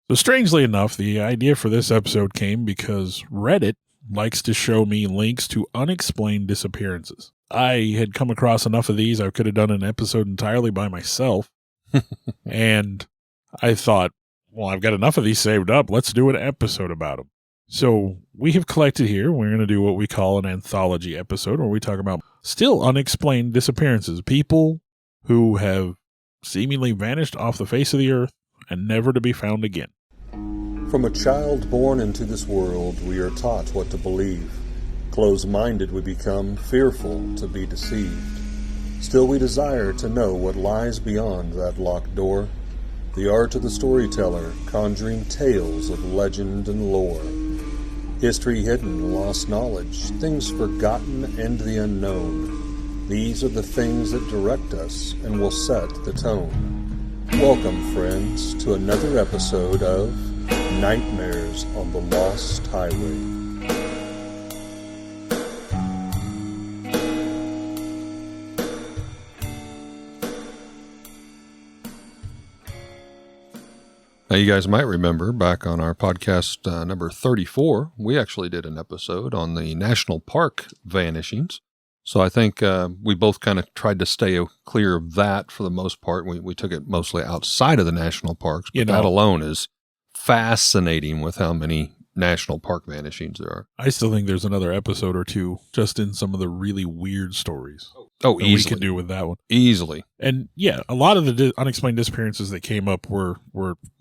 So strangely enough, the idea for this episode came because Reddit likes to show me links to unexplained disappearances. I had come across enough of these, I could have done an episode entirely by myself. And I thought, well, I've got enough of these saved up. Let's do an episode about them. So we have collected here. We're going to do what we call an anthology episode where we talk about still unexplained disappearances. People who have seemingly vanished off the face of the earth and never to be found again. From a child born into this world, we are taught what to believe. Closed-minded we become, fearful to be deceived. Still we desire to know what lies beyond that locked door. The art of the storyteller, conjuring tales of legend and lore. History hidden, lost knowledge, things forgotten and the unknown. These are the things that direct us and will set the tone. Welcome, friends, to another episode of Nightmares on the Lost Highway. Now, you guys might remember back on our podcast number 34, we actually did an episode on the national park vanishings. So I think we both kind of tried to stay clear of that for the most part. We took it mostly outside of the national parks, but that alone is fascinating with how many national park vanishings there are. I still think there's another episode or two just in some of the really weird stories. Oh, easily. We could do with that one. Easily. And yeah, a lot of the unexplained disappearances that came up were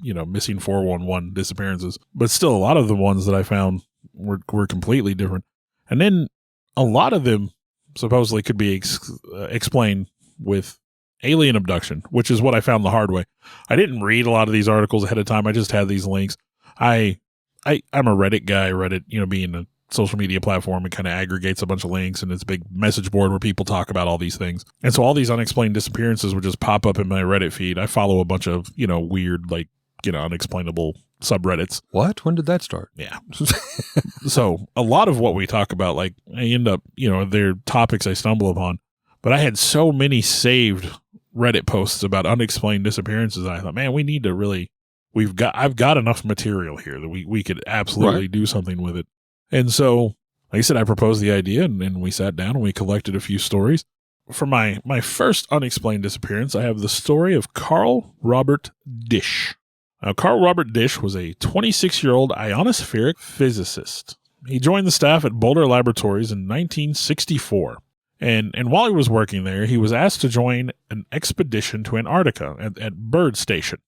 missing 411 disappearances. But still, a lot of the ones that I found were completely different. And then a lot of them supposedly could be explained with alien abduction, which is what I found the hard way. I didn't read a lot of these articles ahead of time. I just had these links. I'm a Reddit guy. Reddit, being a social media platform, it kind of aggregates a bunch of links and it's a big message board where people talk about all these things. And so all these unexplained disappearances would just pop up in my Reddit feed. I follow a bunch of, weird, unexplainable subreddits. What? When did that start? Yeah. So a lot of what we talk about, I end up, they're topics I stumble upon, but I had so many saved Reddit posts about unexplained disappearances. I thought, man, we need to really, I've got enough material here that we could absolutely do something with it. And so, like I said, I proposed the idea and we sat down and we collected a few stories. For my first unexplained disappearance, I have the story of Carl Robert Dish. Now, Carl Robert Dish was a 26-year-old ionospheric physicist. He joined the staff at Boulder Laboratories in 1964. And while he was working there, he was asked to join an expedition to Antarctica at Bird Station.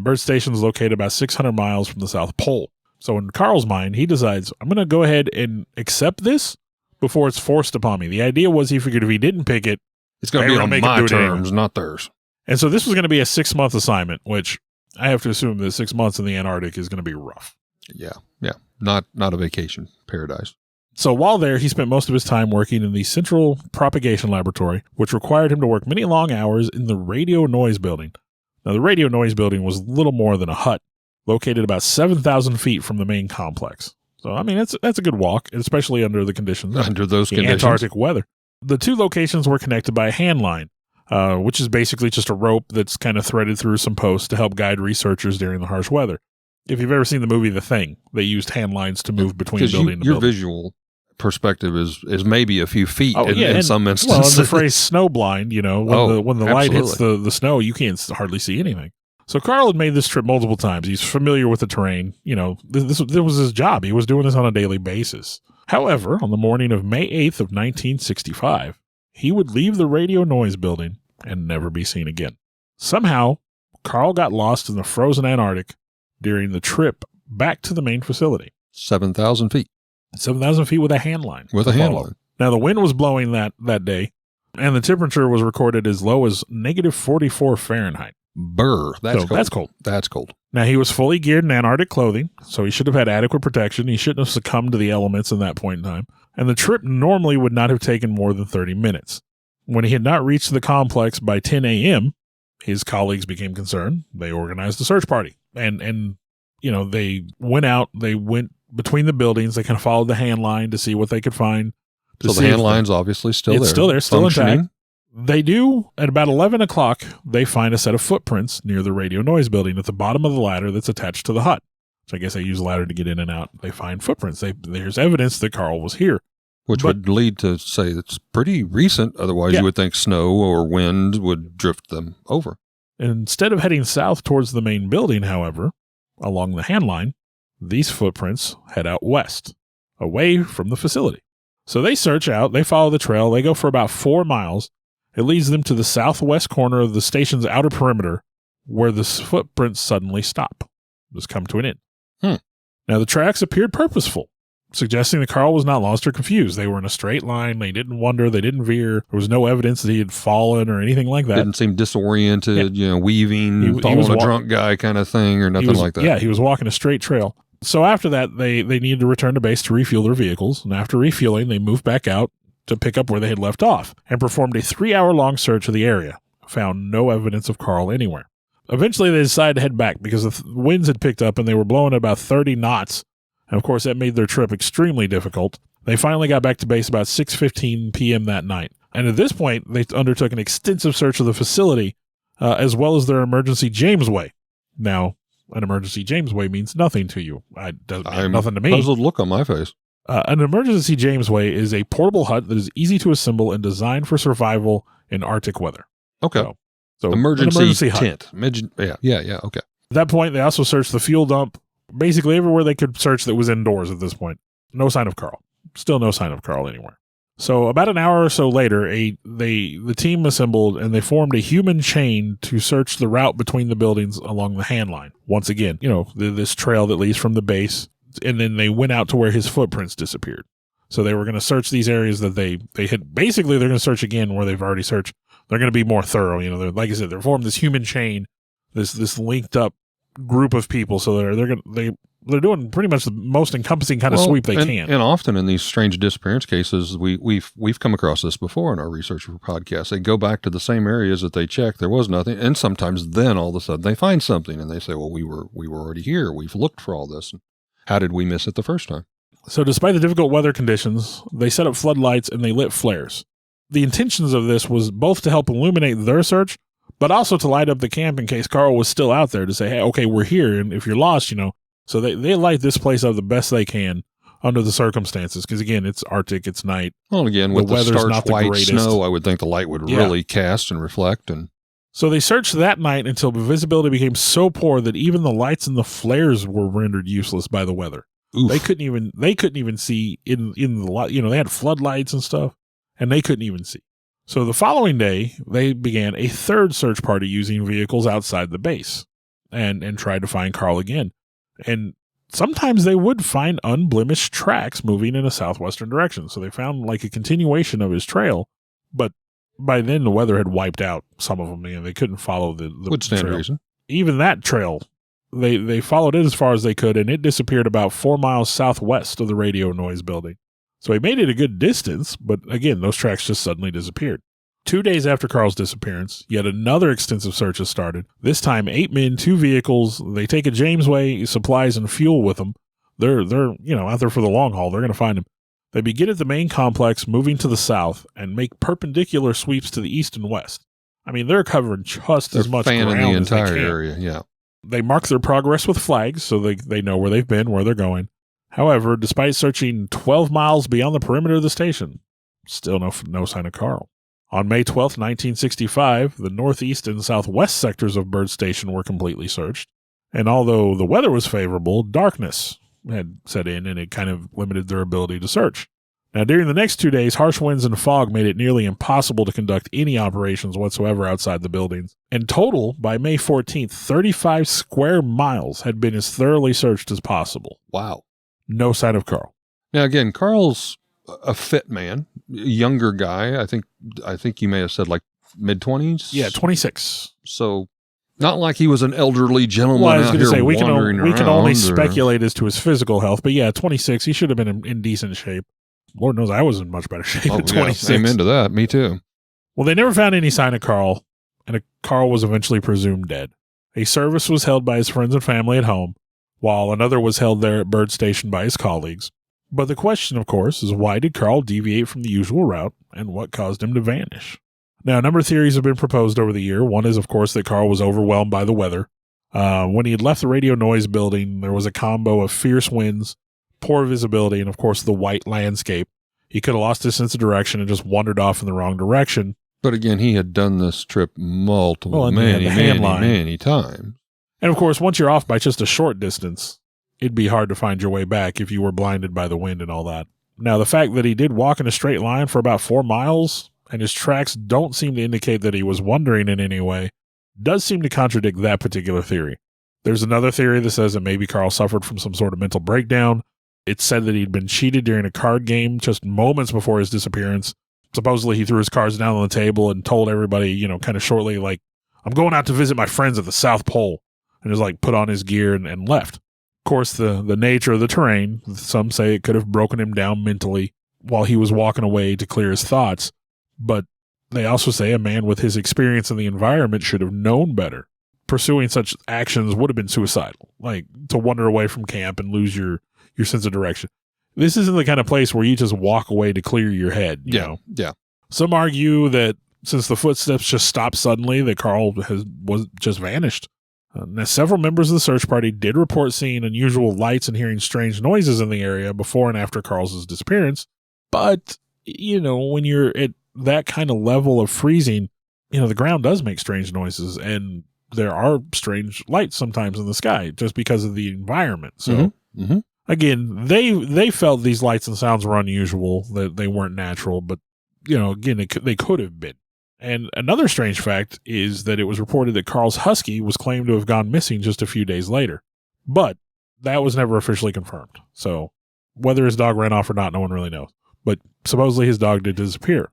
Bird Station is located about 600 miles from the South Pole. So in Carl's mind, he decides, I'm going to go ahead and accept this before it's forced upon me. The idea was he figured if he didn't pick it, it's going to be on my terms, not theirs. And so this was going to be a 6-month assignment, which I have to assume that 6 months in the Antarctic is going to be rough. Yeah. Not a vacation paradise. So while there, he spent most of his time working in the Central Propagation Laboratory, which required him to work many long hours in the radio noise building. Now, the radio noise building was little more than a hut, located about 7,000 feet from the main complex. So, I mean, that's a good walk, especially under the conditions. Under those conditions. Antarctic weather. The two locations were connected by a hand line, which is basically just a rope that's kind of threaded through some posts to help guide researchers during the harsh weather. If you've ever seen the movie The Thing, they used hand lines to move between building to your building. Visual perspective is maybe a few feet in some instances. Well, and the phrase snowblind, when the light hits the snow, you can't hardly see anything. So Carl had made this trip multiple times. He's familiar with the terrain. This was his job. He was doing this on a daily basis. However, on the morning of May 8th of 1965, he would leave the radio noise building and never be seen again. Somehow, Carl got lost in the frozen Antarctic during the trip back to the main facility. 7,000 feet. 7,000 feet with a hand line. With a hand line. Now, the wind was blowing that day, and the temperature was recorded as low as negative 44 Fahrenheit. Brr. That's cold. That's cold. Now, he was fully geared in Antarctic clothing, so he should have had adequate protection. He shouldn't have succumbed to the elements in that point in time. And the trip normally would not have taken more than 30 minutes. When he had not reached the complex by 10 a.m., his colleagues became concerned. They organized a search party. And they went out. They went between the buildings. They kind of followed the hand line to see what they could find. So the hand line's obviously still there. It's still there, still intact. They do. At about 11 o'clock, they find a set of footprints near the radio noise building at the bottom of the ladder that's attached to the hut. So I guess they use a ladder to get in and out. They find footprints. There's evidence that Carl was here. Which would lead to say it's pretty recent. Otherwise, you would think snow or wind would drift them over. Instead of heading south towards the main building, however, along the hand line, these footprints head out west, away from the facility. So they search out, they follow the trail, they go for about 4 miles. It leads them to the southwest corner of the station's outer perimeter, where the footprints suddenly stop. Just come to an end. Now, the tracks appeared purposeful, suggesting that Carl was not lost or confused. They were in a straight line. They didn't wander. They didn't veer. There was no evidence that he had fallen or anything like that. Didn't seem disoriented, weaving, following a drunk guy kind of thing or nothing like that. Yeah, he was walking a straight trail. So after that, they needed to return to base to refuel their vehicles. And after refueling, they moved back out to pick up where they had left off and performed a 3-hour-long search of the area. Found no evidence of Carl anywhere. Eventually, they decided to head back because the winds had picked up and they were blowing at about 30 knots. And of course, that made their trip extremely difficult. They finally got back to base about 6:15 p.m. that night. And at this point, they undertook an extensive search of the facility, as well as their emergency Jamesway. Now, an emergency Jamesway means nothing to you. It doesn't mean nothing to me. Puzzled look on my face. An emergency Jamesway is a portable hut that is easy to assemble and designed for survival in Arctic weather. Okay. So emergency tent. Yeah, okay. At that point, they also searched the fuel dump, basically everywhere they could search that was indoors at this point. No sign of Carl. Still no sign of Carl anywhere. So about an hour or so later, the team assembled and they formed a human chain to search the route between the buildings along the hand line. Once again, this trail that leads from the base, and then they went out to where his footprints disappeared. So they were going to search these areas that they had. Basically, they're going to search again where they've already searched. They're going to be more thorough. Like I said, they're formed this human chain, this linked up group of people. So they're doing pretty much the most encompassing kind of sweep they can. And often in these strange disappearance cases, we've come across this before in our research for podcasts. They go back to the same areas that they checked. There was nothing, and sometimes then all of a sudden they find something, and they say, "Well, we were already here. We've looked for all this. How did we miss it the first time?" So despite the difficult weather conditions, they set up floodlights and they lit flares. The intentions of this was both to help illuminate their search, but also to light up the camp in case Carl was still out there to say, "Hey, okay, we're here, and if you're lost, So they light this place up the best they can under the circumstances, because again, it's Arctic, it's night. Well, again, with the starch white snow, I would think the light would really cast and reflect. And so they searched that night until visibility became so poor that even the lights and the flares were rendered useless by the weather. Oof. They couldn't even see in the light. They had floodlights and stuff, and they couldn't even see. So the following day, they began a third search party using vehicles outside the base, and tried to find Carl again. And sometimes they would find unblemished tracks moving in a southwestern direction. So they found like a continuation of his trail, but by then the weather had wiped out some of them. They couldn't follow the would stand trail. reason. Even that trail, they followed it as far as they could, and it disappeared about 4 miles southwest of the radio noise building. So he made it a good distance, but again, those tracks just suddenly disappeared. 2 days after Carl's disappearance, yet another extensive search is started. This time, 8 men, 2 vehicles. They take a Jamesway, supplies, and fuel with them. They're out there for the long haul. They're going to find him. They begin at the main complex, moving to the south, and make perpendicular sweeps to the east and west. I mean, they're covering just as much ground the as they entire can. area. Yeah. They mark their progress with flags, so they know where they've been, where they're going. However, despite searching 12 miles beyond the perimeter of the station, still no sign of Carl. On May 12th, 1965, the northeast and southwest sectors of Bird Station were completely searched. And although the weather was favorable, darkness had set in and it kind of limited their ability to search. Now, during the next 2 days, harsh winds and fog made it nearly impossible to conduct any operations whatsoever outside the buildings. In total, by May 14th, 35 square miles had been as thoroughly searched as possible. Wow. No sign of Carl. Now, again, Carl's a fit man, younger guy. I think you may have said like mid-20s. Yeah, 26. So not like he was an elderly gentleman. Well, I was out going to here say we can only or speculate as to his physical health, but yeah, 26. He should have been in decent shape. Lord knows I was in much better shape at 26. Yeah, amen to that. Me too. Well, they never found any sign of Carl, and Carl was eventually presumed dead. A service was held by his friends and family at home, while another was held there at Bird Station by his colleagues. But the question, of course, is why did Carl deviate from the usual route, and what caused him to vanish? Now, a number of theories have been proposed over the year. One is, of course, that Carl was overwhelmed by the weather. When he had left the radio noise building, there was a combo of fierce winds, poor visibility, and, of course, the white landscape. He could have lost his sense of direction and just wandered off in the wrong direction. But again, he had done this trip many times. And, of course, once you're off by just a short distance, it'd be hard to find your way back if you were blinded by the wind and all that. Now, the fact that he did walk in a straight line for about 4 miles, and his tracks don't seem to indicate that he was wandering in any way, does seem to contradict that particular theory. There's another theory that says that maybe Carl suffered from some sort of mental breakdown. It's said that he'd been cheated during a card game just moments before his disappearance. Supposedly, he threw his cards down on the table and told everybody, kind of shortly, like, I'm going out to visit my friends at the South Pole, and just, like, put on his gear and left. Of course, the nature of the terrain, some say it could have broken him down mentally while he was walking away to clear his thoughts. But they also say a man with his experience in the environment should have known better. Pursuing such actions would have been suicidal, like to wander away from camp and lose your sense of direction. This isn't the kind of place where you just walk away to clear your head. You know? Yeah. Some argue that since the footsteps just stopped suddenly, that Carl was just vanished. Now, several members of the search party did report seeing unusual lights and hearing strange noises in the area before and after Carl's disappearance. But, when you're at that kind of level of freezing, the ground does make strange noises, and there are strange lights sometimes in the sky just because of the environment. So, again, they felt these lights and sounds were unusual, that they weren't natural, but, again, they could have been. And another strange fact is that it was reported that Carl's husky was claimed to have gone missing just a few days later. But that was never officially confirmed. So whether his dog ran off or not, no one really knows. But supposedly his dog did disappear.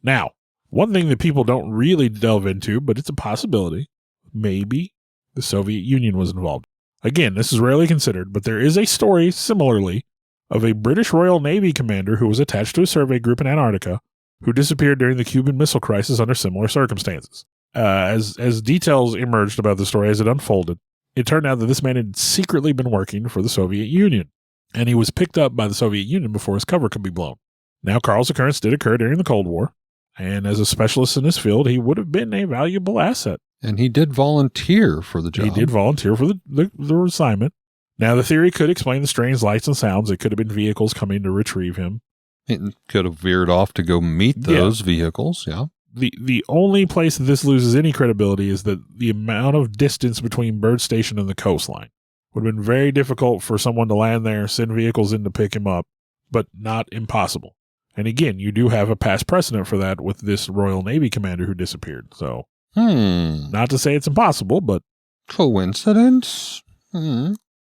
Now, one thing that people don't really delve into, but it's a possibility, maybe the Soviet Union was involved. Again, this is rarely considered, but there is a story, similarly, of a British Royal Navy commander who was attached to a survey group in Antarctica who disappeared during the Cuban Missile Crisis under similar circumstances. As details emerged about the story as it unfolded, it turned out that this man had secretly been working for the Soviet Union, and he was picked up by the Soviet Union before his cover could be blown. Now, Carl's occurrence did occur during the Cold War, and as a specialist in his field, he would have been a valuable asset. And he did volunteer for the job. He did volunteer for the assignment. Now, the theory could explain the strange lights and sounds. It could have been vehicles coming to retrieve him. It could have veered off to go meet those vehicles, yeah. The only place that this loses any credibility is that the amount of distance between Bird Station and the coastline. Would have been very difficult for someone to land there, send vehicles in to pick him up, but not impossible. And again, you do have a past precedent for that with this Royal Navy commander who disappeared. So, not to say it's impossible, but... Coincidence?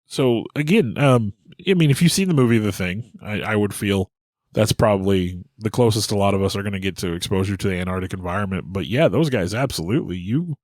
So, again, if you've seen the movie The Thing, I would feel that's probably the closest a lot of us are going to get to exposure to the Antarctic environment. But yeah, those guys, absolutely. You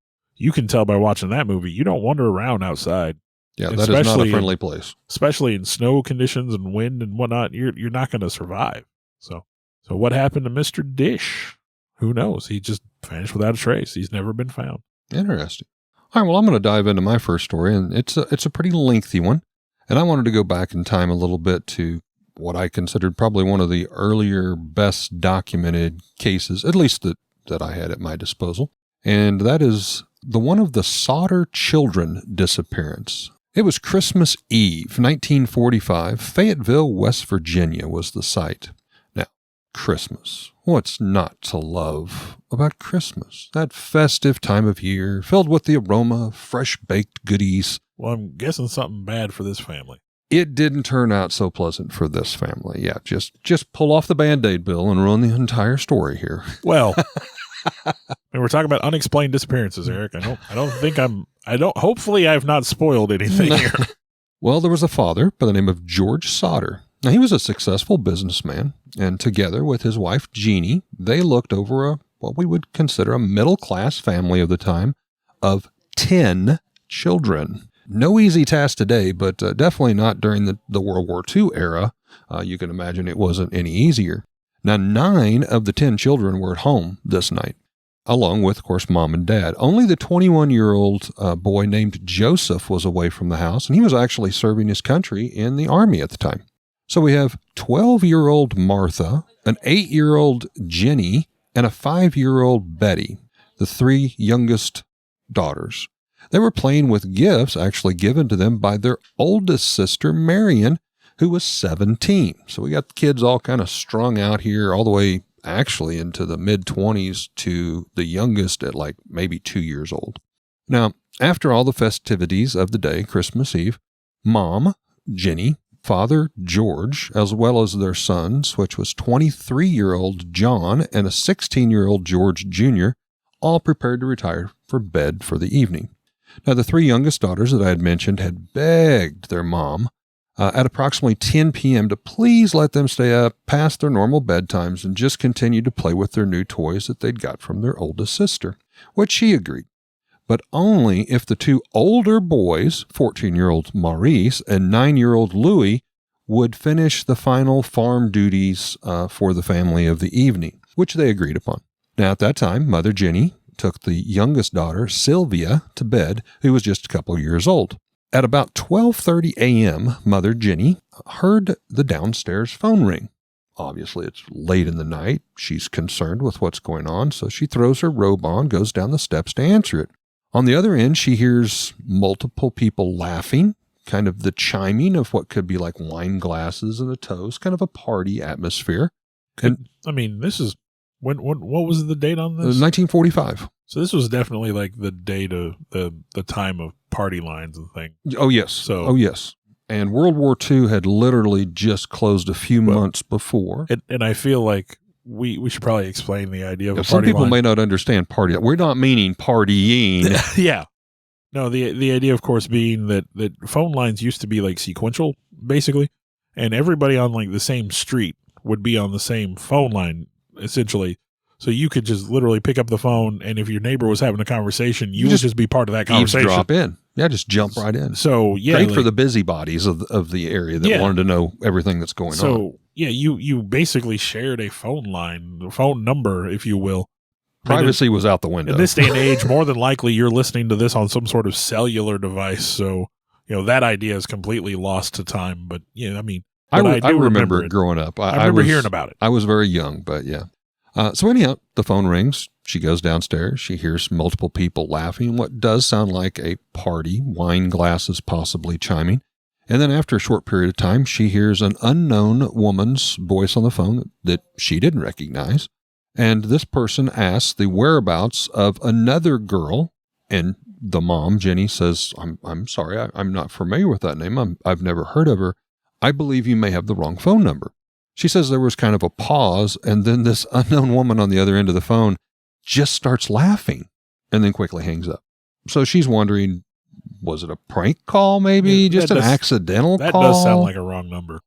can tell by watching that movie, you don't wander around outside. Yeah, that is not a friendly place. Especially in snow conditions and wind and whatnot, you're not going to survive. So what happened to Mr. Dish? Who knows? He just vanished without a trace. He's never been found. Interesting. All right, well, I'm going to dive into my first story, and it's a pretty lengthy one. And I wanted to go back in time a little bit to what I considered probably one of the earlier best documented cases, at least that I had at my disposal. And that is the one of the Sauter children disappearance. It was Christmas Eve, 1945. Fayetteville, West Virginia was the site. Now, Christmas. What's not to love about Christmas? That festive time of year filled with the aroma of fresh-baked goodies. Well, I'm guessing something bad for this family. It didn't turn out so pleasant for this family. Yeah, just pull off the Band-Aid, Bill, and ruin the entire story here. Well, we're talking about unexplained disappearances, Eric. Hopefully I've not spoiled anything here. Well, there was a father by the name of George Sauter. Now, he was a successful businessman, and together with his wife, Jeannie, they looked over what we would consider a middle-class family of the time of 10 children. No easy task today, but definitely not during the World War II era. You can imagine it wasn't any easier. Now, 9 of the 10 children were at home this night, along with, of course, mom and dad. Only the 21-year-old boy named Joseph was away from the house, and he was actually serving his country in the Army at the time. So we have 12-year-old Martha, an 8-year-old Jenny, and a 5-year-old Betty, the 3 youngest daughters. They were playing with gifts actually given to them by their oldest sister, Marion, who was 17. So we got the kids all kind of strung out here all the way actually into the mid-20s to the youngest at like maybe 2 years old. Now, after all the festivities of the day, Christmas Eve, Mom, Jenny, Father, George, as well as their sons, which was 23-year-old John and a 16-year-old George Jr., all prepared to retire for bed for the evening. Now, the 3 youngest daughters that I had mentioned had begged their mom at approximately 10 p.m. to please let them stay up past their normal bedtimes and just continue to play with their new toys that they'd got from their oldest sister, which she agreed. But only if the 2 older boys, 14-year-old Maurice and 9-year-old Louis, would finish the final farm duties for the family of the evening, which they agreed upon. Now, at that time, Mother Jenny took the youngest daughter, Sylvia, to bed, who was just a couple years old. At about 12:30 a.m., Mother Jenny heard the downstairs phone ring. Obviously, it's late in the night. She's concerned with what's going on, so she throws her robe on, goes down the steps to answer it. On the other end, she hears multiple people laughing, kind of the chiming of what could be like wine glasses and a toast, kind of a party atmosphere. And I mean, this is what was the date on this? 1945. So this was definitely like the date of the time of party lines and things. Oh, yes. Yes. And World War II had literally just closed a few months before. And I feel like we should probably explain the idea of a party some people line. may not understand party. We're not meaning partying. Yeah. No, the idea, of course, being that phone lines used to be like sequential, basically, and everybody on like the same street would be on the same phone line, essentially. So you could just literally pick up the phone, and if your neighbor was having a conversation, you would just be part of that conversation. Drop in. Yeah, just jump right in. So, yeah. Great for the busybodies of the area that wanted to know everything that's going on. So, yeah, you basically shared a phone line, a phone number, if you will. Privacy was out the window. In this day and age, more than likely, you're listening to this on some sort of cellular device. So, that idea is completely lost to time. But, yeah, I mean, I remember growing up. I remember hearing about it. I was very young, but yeah. So anyhow, the phone rings. She goes downstairs. She hears multiple people laughing, what does sound like a party, wine glasses possibly chiming. And then after a short period of time, she hears an unknown woman's voice on the phone that she didn't recognize. And this person asks the whereabouts of another girl. And the mom, Jenny, says, I'm sorry, I'm not familiar with that name. I've never heard of her. I believe you may have the wrong phone number. She says there was kind of a pause, and then this unknown woman on the other end of the phone just starts laughing and then quickly hangs up. So she's wondering, was it a prank call maybe? Yeah, just an accidental call? That does sound like a wrong number.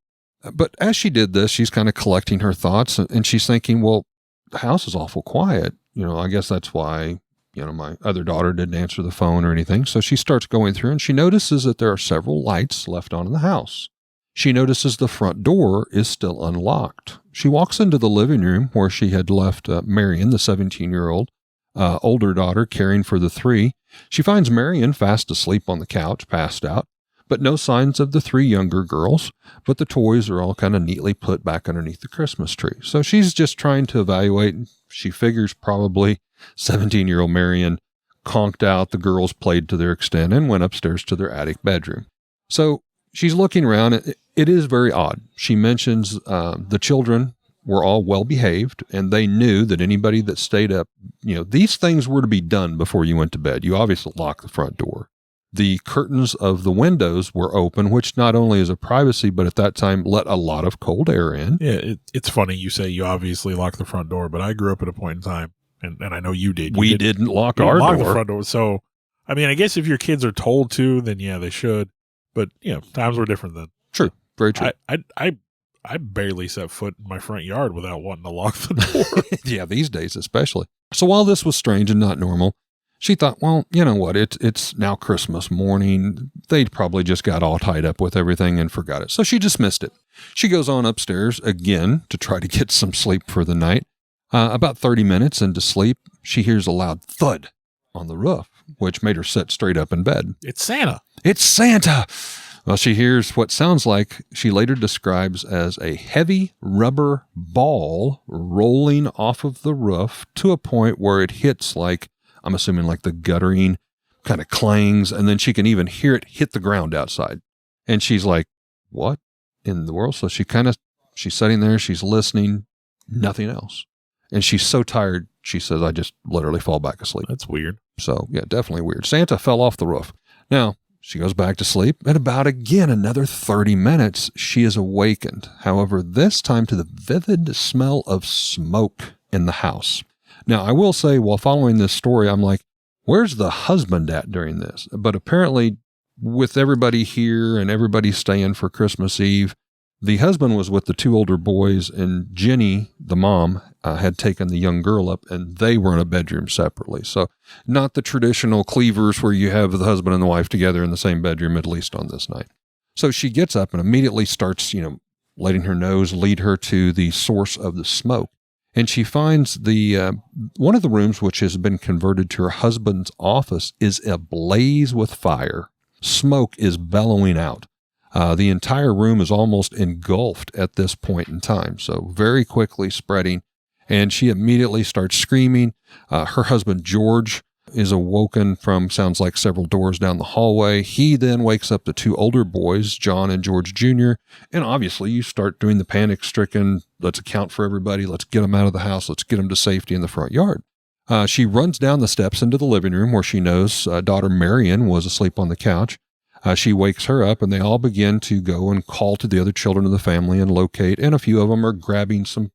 But as she did this, she's kind of collecting her thoughts, and she's thinking, well, the house is awful quiet. I guess that's why, my other daughter didn't answer the phone or anything. So she starts going through, and she notices that there are several lights left on in the house. She notices the front door is still unlocked. She walks into the living room where she had left Marion, the 17-year-old older daughter, caring for the 3. She finds Marion fast asleep on the couch, passed out, but no signs of the 3 younger girls, but the toys are all kind of neatly put back underneath the Christmas tree. So she's just trying to evaluate. She figures probably 17-year-old Marion conked out, the girls played to their extent, and went upstairs to their attic bedroom. So she's looking around. It is very odd. She mentions the children were all well behaved, and they knew that anybody that stayed up, these things were to be done before you went to bed. You obviously lock the front door. The curtains of the windows were open, which not only is a privacy, but at that time let a lot of cold air in. Yeah, it's funny you say you obviously lock the front door, but I grew up at a point in time, and I know you did. We didn't lock our door. The front door. So, I mean, I guess if your kids are told to, then yeah, they should. But, times were different then. True. Very true. I barely set foot in my front yard without wanting to lock the door. Yeah, these days especially. So while this was strange and not normal, she thought, well, you know what? It's now Christmas morning. They'd probably just got all tied up with everything and forgot it. So she dismissed it. She goes on upstairs again to try to get some sleep for the night. About 30 minutes into sleep, she hears a loud thud on the roof, which made her sit straight up in bed. It's Santa. It's Santa. Well, she hears what sounds like she later describes as a heavy rubber ball rolling off of the roof to a point where it hits like, I'm assuming like the guttering kind of clangs, and then she can even hear it hit the ground outside. And she's like, what in the world? So she's sitting there, she's listening, nothing else. And she's so tired, she says, I just literally fall back asleep. That's weird. So, yeah, definitely weird. Santa fell off the roof. Now, she goes back to sleep, and about, again, another 30 minutes, she is awakened. However, this time to the vivid smell of smoke in the house. Now, I will say, while following this story, I'm like, where's the husband at during this? But apparently, with everybody here and everybody staying for Christmas Eve, the husband was with the two older boys, and Jenny, the mom, had taken the young girl up, and they were in a bedroom separately. So not the traditional cleavers where you have the husband and the wife together in the same bedroom, at least on this night. So she gets up and immediately starts, letting her nose lead her to the source of the smoke. And she finds one of the rooms, which has been converted to her husband's office, is ablaze with fire. Smoke is bellowing out. The entire room is almost engulfed at this point in time, so very quickly spreading, and she immediately starts screaming. Her husband, George, is awoken from, sounds like, several doors down the hallway. He then wakes up the two older boys, John and George Jr., and obviously you start doing the panic-stricken, let's account for everybody, let's get them out of the house, let's get them to safety in the front yard. She runs down the steps into the living room where she knows daughter Marion was asleep on the couch. She wakes her up, and they all begin to go and call to the other children of the family and locate, and a few of them are grabbing some,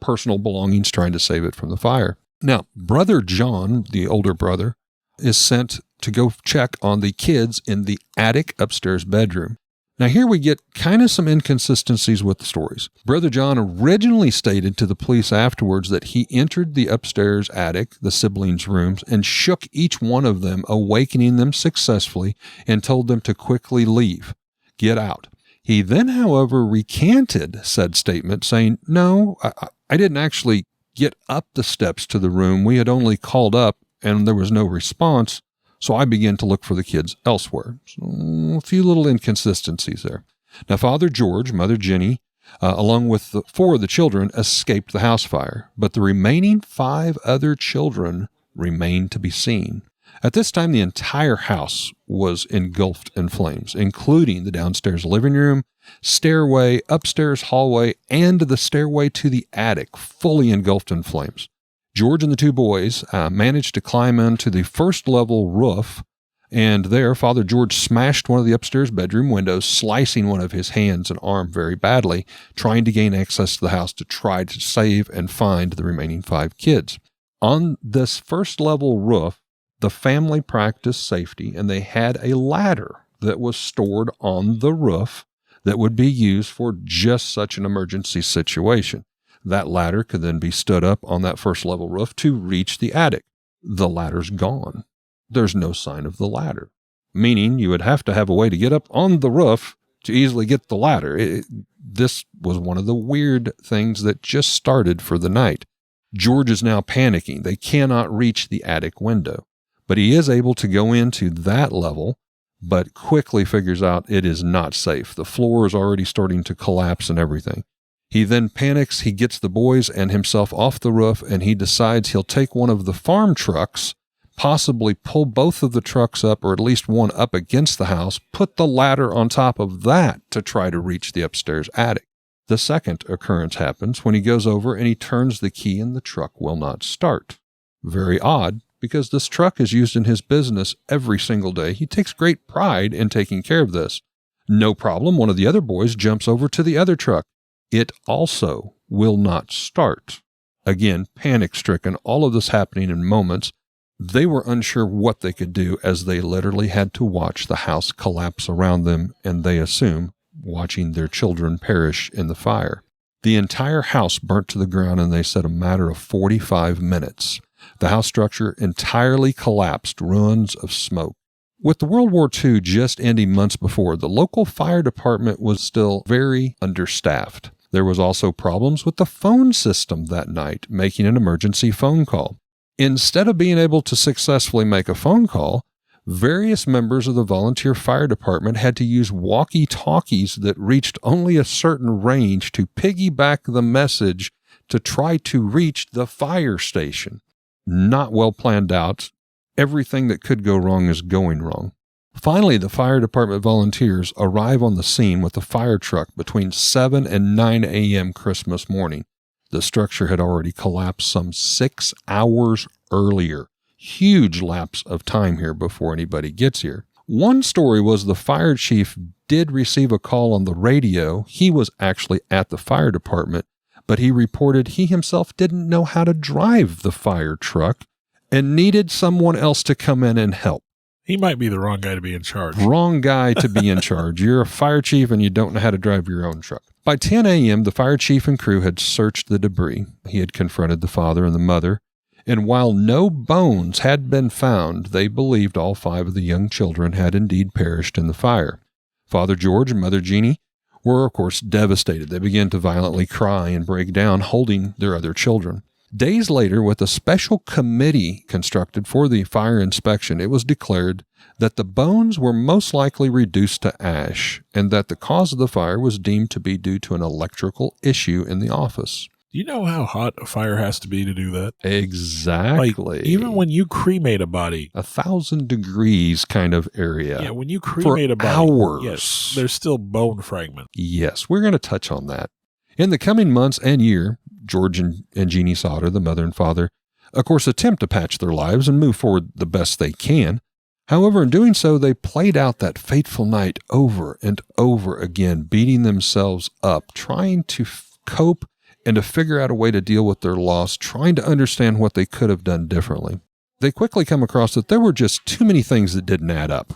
personal belongings, trying to save it from the fire. Now, brother John, the older brother, is sent to go check on the kids in the attic upstairs bedroom. Now, here we get kind of some inconsistencies with the stories. Brother John originally stated to the police afterwards that he entered the upstairs attic, the siblings' rooms, and shook each one of them, awakening them successfully, and told them to quickly leave, get out. He then, however, recanted said statement, saying, no, I didn't actually get up the steps to the room. We had only called up, and there was no response. So I began to look for the kids elsewhere. So a few little inconsistencies there. Now, Father George, Mother Jenny, along with four of the children, escaped the house fire, but the remaining 5 other children remained to be seen. At this time, the entire house was engulfed in flames, including the downstairs living room, stairway, upstairs hallway, and the stairway to the attic, fully engulfed in flames. George and the 2 boys managed to climb into the first-level roof, and there Father George smashed one of the upstairs bedroom windows, slicing one of his hands and arm very badly, trying to gain access to the house to try to save and find the remaining 5 kids. On this first-level roof, the family practiced safety, and they had a ladder that was stored on the roof that would be used for just such an emergency situation. That ladder could then be stood up on that first level roof to reach the attic. The ladder's gone. There's no sign of the ladder, meaning you would have to have a way to get up on the roof to easily get the ladder. This was one of the weird things that just started for the night. George is now panicking. They cannot reach the attic window, but he is able to go into that level, but quickly figures out it is not safe. The floor is already starting to collapse and everything. He then panics, he gets the boys and himself off the roof, and he decides he'll take one of the farm trucks, possibly pull both of the trucks up, or at least one up against the house, put the ladder on top of that to try to reach the upstairs attic. The second occurrence happens when he goes over and he turns the key and the truck will not start. Very odd, because this truck is used in his business every single day. He takes great pride in taking care of this. No problem, one of the other boys jumps over to the other truck. It also will not start. Again, panic-stricken, all of this happening in moments. They were unsure what they could do as they literally had to watch the house collapse around them, and they assume watching their children perish in the fire. The entire house burnt to the ground, and they said a matter of 45 minutes. The house structure entirely collapsed, ruins of smoke. With the World War II just ending months before, the local fire department was still very understaffed. There was also problems with the phone system that night, making an emergency phone call. Instead of being able to successfully make a phone call, various members of the volunteer fire department had to use walkie-talkies that reached only a certain range to piggyback the message to try to reach the fire station. Not well planned out. Everything that could go wrong is going wrong. Finally, the fire department volunteers arrive on the scene with a fire truck between 7 and 9 a.m. Christmas morning. The structure had already collapsed some 6 hours earlier. Huge lapse of time here before anybody gets here. One story was the fire chief did receive a call on the radio. He was actually at the fire department, but he reported he himself didn't know how to drive the fire truck and needed someone else to come in and help. He might be the wrong guy to be in charge. Wrong guy to be in charge. You're a fire chief and you don't know how to drive your own truck. By 10 a.m., the fire chief and crew had searched the debris. He had confronted the father and the mother, and while no bones had been found, they believed all 5 of the young children had indeed perished in the fire. Father George and Mother Jeannie were, of course, devastated. They began to violently cry and break down, holding their other children. Days later, with a special committee constructed for the fire inspection, it was declared that the bones were most likely reduced to ash and that the cause of the fire was deemed to be due to an electrical issue in the office. Do you know how hot a fire has to be to do that? Exactly. Like, even when you cremate a body. 1,000 degrees kind of area. Yeah, when you cremate a body. Hours. Yes, there's still bone fragments. Yes, we're going to touch on that. In the coming months and year, George and Jeannie Sauter, the mother and father, of course, attempt to patch their lives and move forward the best they can. However, in doing so, they played out that fateful night over and over again, beating themselves up, trying to cope and to figure out a way to deal with their loss, trying to understand what they could have done differently. They quickly come across that there were just too many things that didn't add up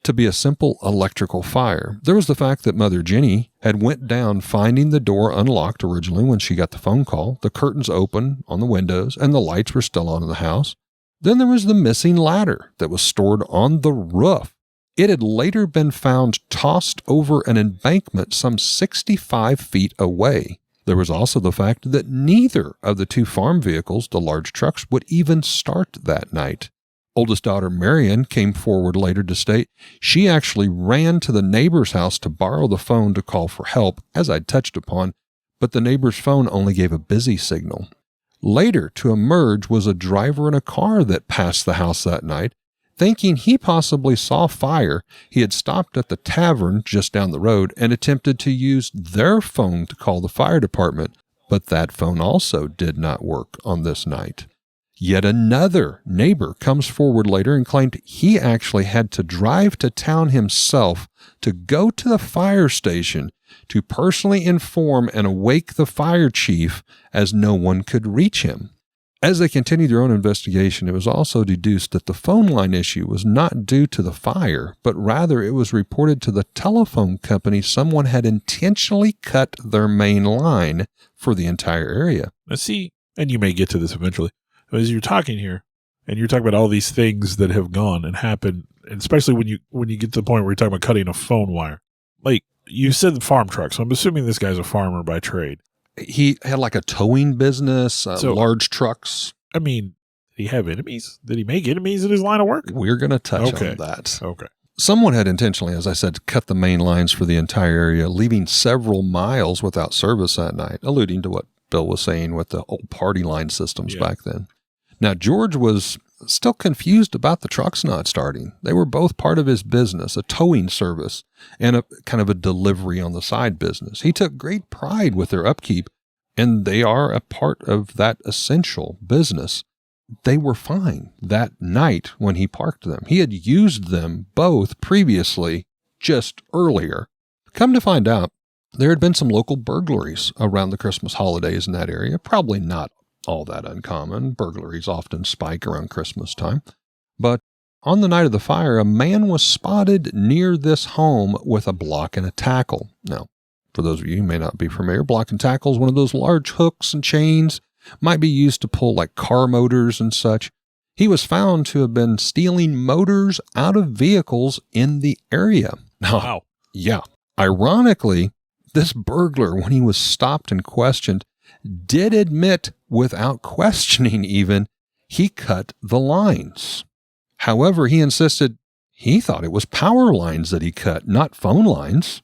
to be a simple electrical fire. There was the fact that Mother Jenny had went down finding the door unlocked originally when she got the phone call, the curtains open on the windows, and the lights were still on in the house. Then there was the missing ladder that was stored on the roof. It had later been found tossed over an embankment some 65 feet away. There was also the fact that neither of the 2 farm vehicles, the large trucks, would even start that night. Oldest daughter Marion came forward later to state she actually ran to the neighbor's house to borrow the phone to call for help, as I'd touched upon, but the neighbor's phone only gave a busy signal. Later to emerge was a driver in a car that passed the house that night. Thinking he possibly saw fire, he had stopped at the tavern just down the road and attempted to use their phone to call the fire department, but that phone also did not work on this night. Yet another neighbor comes forward later and claimed he actually had to drive to town himself to go to the fire station to personally inform and awake the fire chief, as no one could reach him. As they continued their own investigation, it was also deduced that the phone line issue was not due to the fire, but rather it was reported to the telephone company someone had intentionally cut their main line for the entire area. Now see, and you may get to this eventually, as you're talking here, and you're talking about all these things that have gone and happened, and especially when you get to the point where you're talking about cutting a phone wire. Like, you said farm truck, so I'm assuming this guy's a farmer by trade. He had like a towing business, large trucks. I mean, did he have enemies? Did he make enemies in his line of work? We're going to touch on that. Okay. Someone had intentionally, as I said, cut the main lines for the entire area, leaving several miles without service that night, alluding to what Bill was saying with the old party line systems back then. Now, George was still confused about the trucks not starting. They were both part of his business, a towing service and a kind of a delivery on the side business. He took great pride with their upkeep, and they are a part of that essential business. They were fine that night when he parked them. He had used them both previously, just earlier. Come to find out, there had been some local burglaries around the Christmas holidays in that area, probably not all that uncommon. Burglaries often spike around Christmas time. But on the night of the fire, a man was spotted near this home with a block and a tackle. Now, for those of you who may not be familiar, block and tackle is one of those large hooks and chains, might be used to pull like car motors and such. He was found to have been stealing motors out of vehicles in the area. Now, wow. Yeah. Ironically, this burglar, when he was stopped and questioned, did admit, without questioning even, he cut the lines. However, he insisted he thought it was power lines that he cut, not phone lines.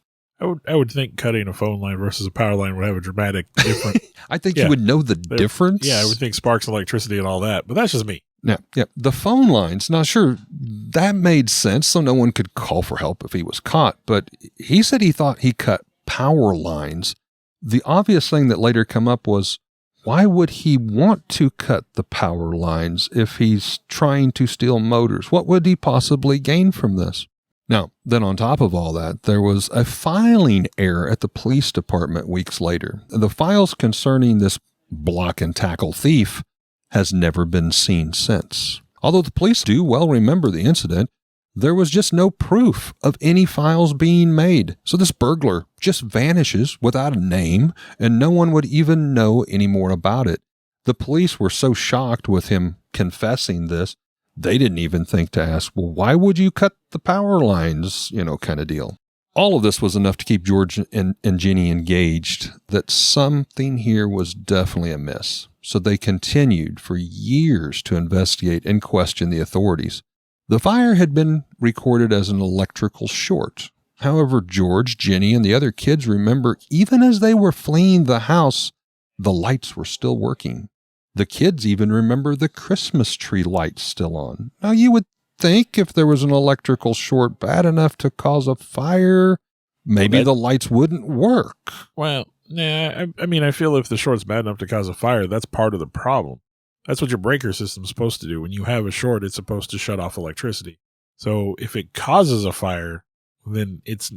I would think cutting a phone line versus a power line would have a dramatic difference. I think you would know the difference. Yeah, I would think sparks, electricity, and all that, but that's just me. Now, the phone lines, now sure, that made sense, so no one could call for help if he was caught, but he said he thought he cut power lines. The obvious thing that later come up was, why would he want to cut the power lines if he's trying to steal motors? What would he possibly gain from this? Now, then on top of all that, there was a filing error at the police department weeks later. The files concerning this block and tackle thief has never been seen since. Although the police do well remember the incident, there was just no proof of any files being made. So this burglar just vanishes without a name, and no one would even know any more about it. The police were so shocked with him confessing this, they didn't even think to ask, well, why would you cut the power lines, kind of deal. All of this was enough to keep George and Jenny engaged, that something here was definitely amiss. So they continued for years to investigate and question the authorities. The fire had been recorded as an electrical short. However, George, Jenny, and the other kids remember even as they were fleeing the house, the lights were still working. The kids even remember the Christmas tree lights still on. Now, you would think if there was an electrical short bad enough to cause a fire, maybe the lights wouldn't work. Well, yeah, I mean, I feel if the short's bad enough to cause a fire, that's part of the problem. That's what your breaker system's supposed to do. When you have a short, it's supposed to shut off electricity. So if it causes a fire, then it's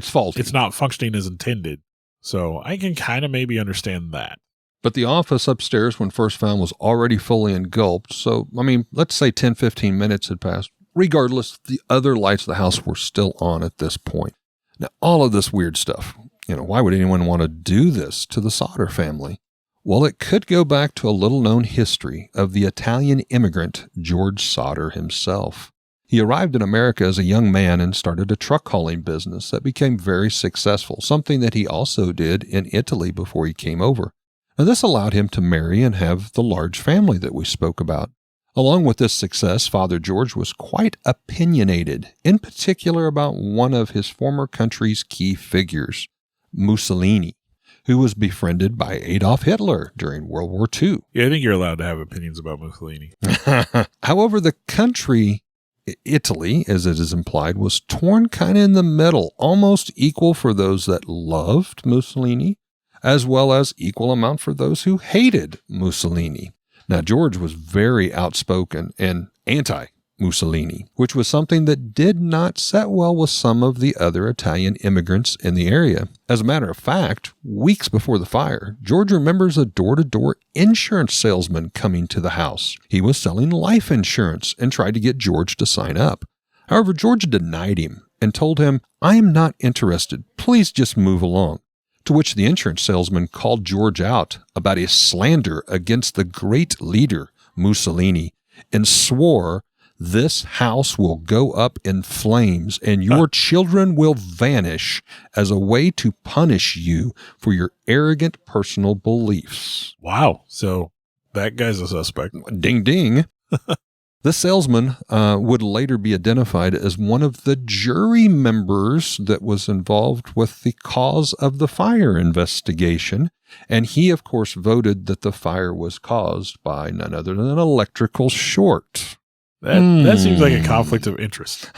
faulty. It's not functioning as intended. So I can kind of maybe understand that. But the office upstairs, when first found, was already fully engulfed. So, I mean, let's say 10, 15 minutes had passed. Regardless, the other lights of the house were still on at this point. Now, all of this weird stuff, why would anyone want to do this to the Sauter family? Well, it could go back to a little-known history of the Italian immigrant George Sauter himself. He arrived in America as a young man and started a truck hauling business that became very successful, something that he also did in Italy before he came over. Now, this allowed him to marry and have the large family that we spoke about. Along with this success, Father George was quite opinionated, in particular about one of his former country's key figures, Mussolini, who was befriended by Adolf Hitler during World War II. Yeah, I think you're allowed to have opinions about Mussolini. However, the country, Italy, as it is implied, was torn kind of in the middle, almost equal for those that loved Mussolini, as well as equal amount for those who hated Mussolini. Now, George was very outspoken and anti-Mussolini, which was something that did not set well with some of the other Italian immigrants in the area. As a matter of fact, weeks before the fire, George remembers a door-to-door insurance salesman coming to the house. He was selling life insurance and tried to get George to sign up. However, George denied him and told him, "I am not interested. Please just move along." To which the insurance salesman called George out about his slander against the great leader, Mussolini, and swore, "This house will go up in flames and your children will vanish as a way to punish you for your arrogant personal beliefs." Wow. So that guy's a suspect. Ding, ding. The salesman would later be identified as one of the jury members that was involved with the cause of the fire investigation. And he, of course, voted that the fire was caused by none other than an electrical short. That seems like a conflict of interest.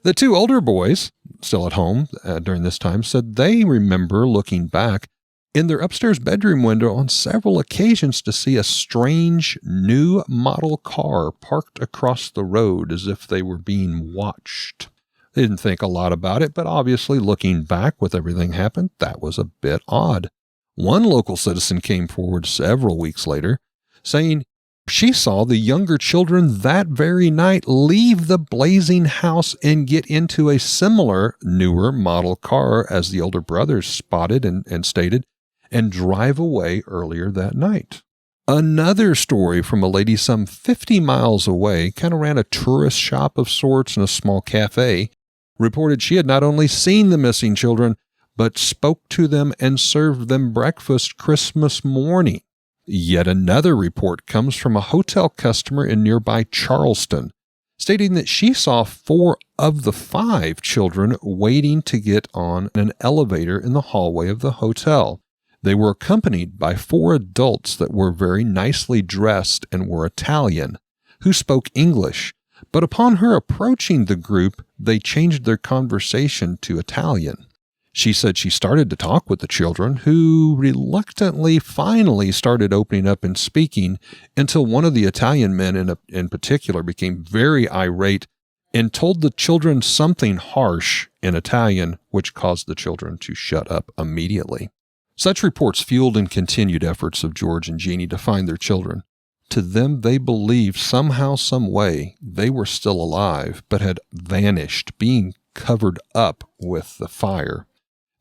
The two older boys, still at home during this time, said they remember looking back in their upstairs bedroom window on several occasions to see a strange new model car parked across the road as if they were being watched. They didn't think a lot about it, but obviously looking back with everything happened, that was a bit odd. One local citizen came forward several weeks later saying she saw the younger children that very night leave the blazing house and get into a similar, newer model car as the older brothers spotted and stated, and drive away earlier that night. Another story from a lady some 50 miles away, kind of ran a tourist shop of sorts and a small cafe, reported she had not only seen the missing children, but spoke to them and served them breakfast Christmas morning. Yet another report comes from a hotel customer in nearby Charleston, stating that she saw 4 of the 5 children waiting to get on an elevator in the hallway of the hotel. They were accompanied by 4 adults that were very nicely dressed and were Italian, who spoke English. But upon her approaching the group, they changed their conversation to Italian. She said she started to talk with the children, who reluctantly finally started opening up and speaking, until one of the Italian men in particular became very irate and told the children something harsh in Italian, which caused the children to shut up immediately. Such reports fueled and continued efforts of George and Jeannie to find their children. To them, they believed somehow, some way, they were still alive, but had vanished, being covered up with the fire.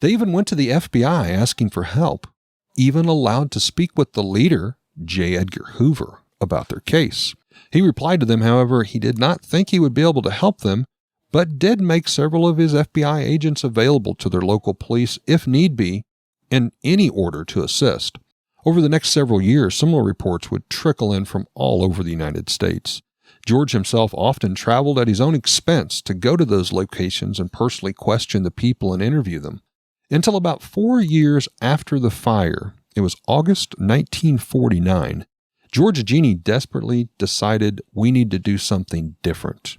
They even went to the FBI asking for help, even allowed to speak with the leader, J. Edgar Hoover, about their case. He replied to them, however, he did not think he would be able to help them, but did make several of his FBI agents available to their local police if need be, in any order to assist. Over the next several years, similar reports would trickle in from all over the United States. George himself often traveled at his own expense to go to those locations and personally question the people and interview them. Until about 4 years after the fire, it was August 1949, George and Jeannie desperately decided we need to do something different.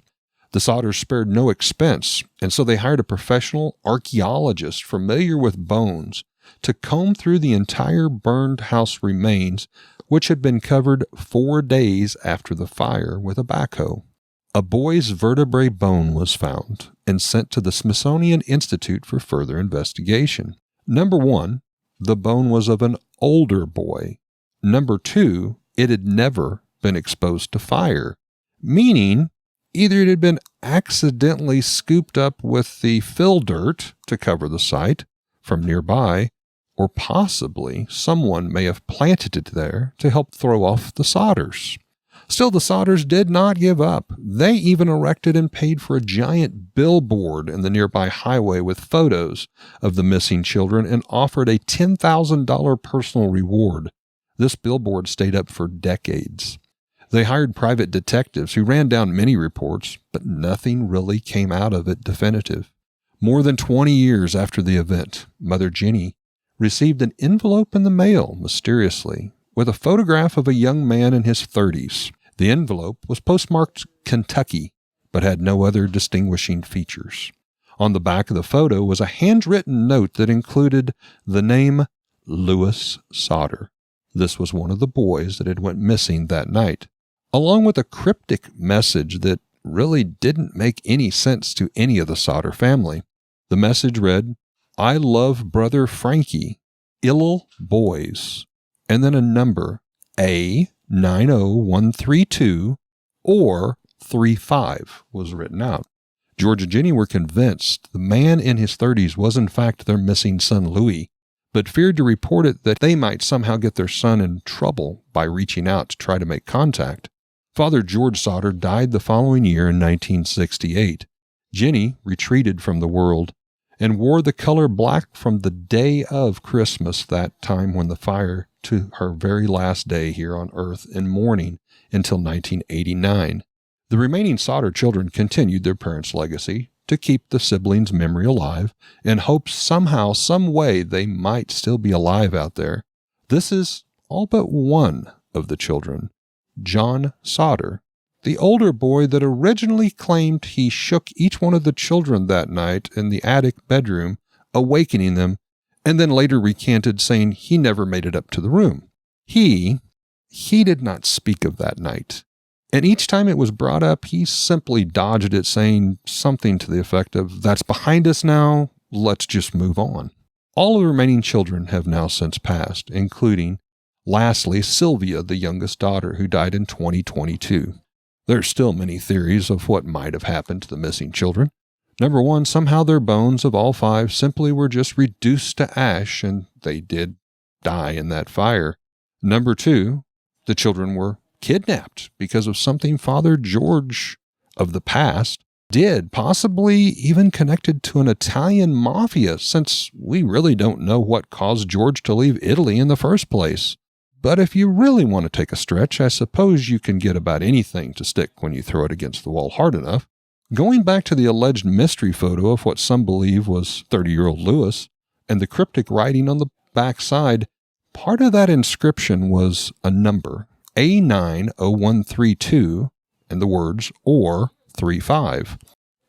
The Sodders spared no expense, and so they hired a professional archaeologist familiar with bones to comb through the entire burned house remains, which had been covered 4 days after the fire with a backhoe. A boy's vertebrae bone was found and sent to the Smithsonian Institute for further investigation. Number 1, the bone was of an older boy. Number 2, it had never been exposed to fire, meaning either it had been accidentally scooped up with the fill dirt to cover the site from nearby, or possibly someone may have planted it there to help throw off the Sodders. Still, the Sodders did not give up. They even erected and paid for a giant billboard in the nearby highway with photos of the missing children and offered a $10,000 personal reward. This billboard stayed up for decades. They hired private detectives who ran down many reports, but nothing really came out of it definitive. More than 20 years after the event, Mother Jenny received an envelope in the mail, mysteriously, with a photograph of a young man in his 30s. The envelope was postmarked Kentucky, but had no other distinguishing features. On the back of the photo was a handwritten note that included the name Louis Sodder. This was one of the boys that had went missing that night, along with a cryptic message that really didn't make any sense to any of the Sodder family. The message read, "I love brother Frankie, ill boys," and then a number, A90132 or 35 was written out. George and Jenny were convinced the man in his 30s was in fact their missing son Louis, but feared to report it that they might somehow get their son in trouble by reaching out to try to make contact. Father George Sodder died the following year in 1968. Jenny retreated from the world and wore the color black from the day of Christmas, that time when the fire, to her very last day here on earth in mourning until 1989. The remaining Sodder children continued their parents' legacy to keep the siblings' memory alive in hopes somehow, some way they might still be alive out there. This is all but one of the children, John Sodder, the older boy that originally claimed he shook each one of the children that night in the attic bedroom, awakening them, and then later recanted, saying he never made it up to the room. He did not speak of that night. And each time it was brought up, he simply dodged it, saying something to the effect of, "That's behind us now, let's just move on." All of the remaining children have now since passed, including, lastly, Sylvia, the youngest daughter, who died in 2022. There are still many theories of what might have happened to the missing children. Number 1, somehow their bones of all 5 simply were just reduced to ash, and they did die in that fire. Number 2, the children were kidnapped because of something Father George of the past did, possibly even connected to an Italian mafia, since we really don't know what caused George to leave Italy in the first place. But if you really want to take a stretch, I suppose you can get about anything to stick when you throw it against the wall hard enough. Going back to the alleged mystery photo of what some believe was 30-year-old Lewis, and the cryptic writing on the back side, part of that inscription was a number, A90132, and the words, or 35.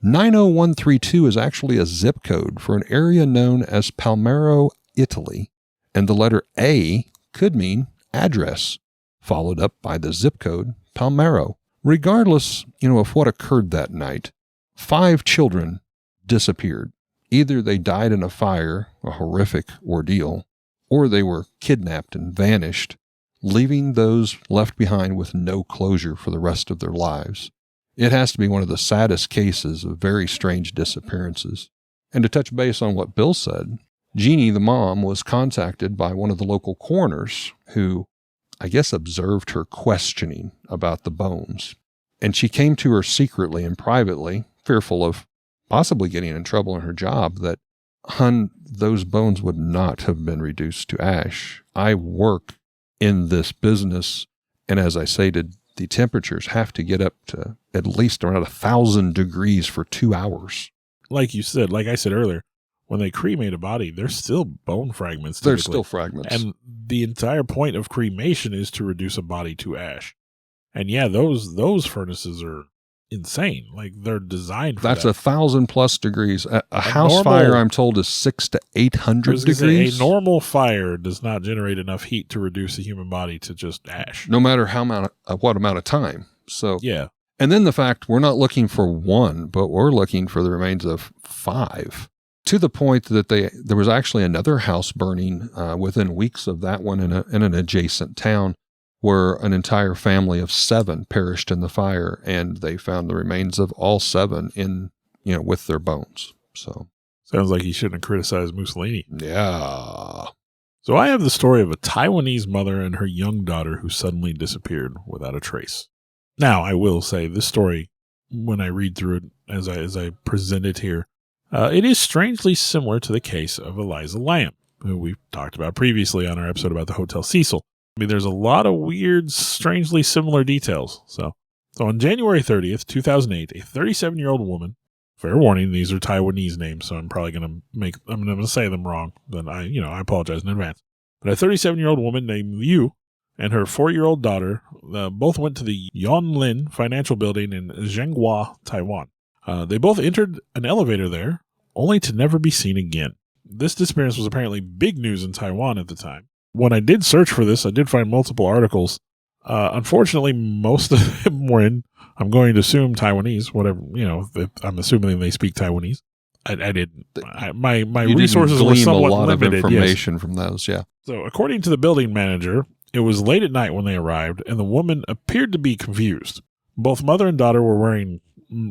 90132 is actually a zip code for an area known as Palmero, Italy, and the letter A could mean address, followed up by the zip code Palmero. Regardless, of what occurred that night, 5 children disappeared. Either they died in a fire, a horrific ordeal, or they were kidnapped and vanished, leaving those left behind with no closure for the rest of their lives. It has to be one of the saddest cases of very strange disappearances. And to touch base on what Bill said, Jeannie, the mom, was contacted by one of the local coroners who, I guess, observed her questioning about the bones. And she came to her secretly and privately, fearful of possibly getting in trouble in her job, that, "Hun, those bones would not have been reduced to ash. I work in this business, and as I stated, the temperatures have to get up to at least around 1,000 degrees for 2 hours." Like I said earlier, when they cremate a body, they're still bone fragments. They're still fragments. And the entire point of cremation is to reduce a body to ash. And yeah, those furnaces are insane. Like, they're designed for That's that. 1,000+ degrees. A house fire, I'm told, is 600 to 800 degrees. A normal fire does not generate enough heat to reduce a human body to just ash. No matter what amount of time. So yeah. And then the fact we're not looking for 1, but we're looking for the remains of 5. To the point that there was actually another house burning within weeks of that one in an adjacent town, where an entire family of 7 perished in the fire, and they found the remains of all 7 with their bones. So sounds like he shouldn't have criticized Mussolini. Yeah. So I have the story of a Taiwanese mother and her young daughter who suddenly disappeared without a trace. Now, I will say this story, when I read through it as I present it here, it is strangely similar to the case of Eliza Lamb, who we've talked about previously on our episode about the Hotel Cecil. I mean, there's a lot of weird, strangely similar details. So on January 30th, 2008, a 37-year-old woman, fair warning, these are Taiwanese names, so I'm probably going to say them wrong. Then I apologize in advance. But a 37-year-old woman named Liu and her 4-year-old daughter both went to the Yonlin Financial Building in Zhenghua, Taiwan. They both entered an elevator there, only to never be seen again. This disappearance was apparently big news in Taiwan at the time. When I did search for this, I did find multiple articles. Unfortunately, most of them were in, I'm going to assume, Taiwanese, whatever, I'm assuming they speak Taiwanese. I didn't. My resources were somewhat limited. Of information from those, yeah. So according to the building manager, it was late at night when they arrived, and the woman appeared to be confused. Both mother and daughter were wearing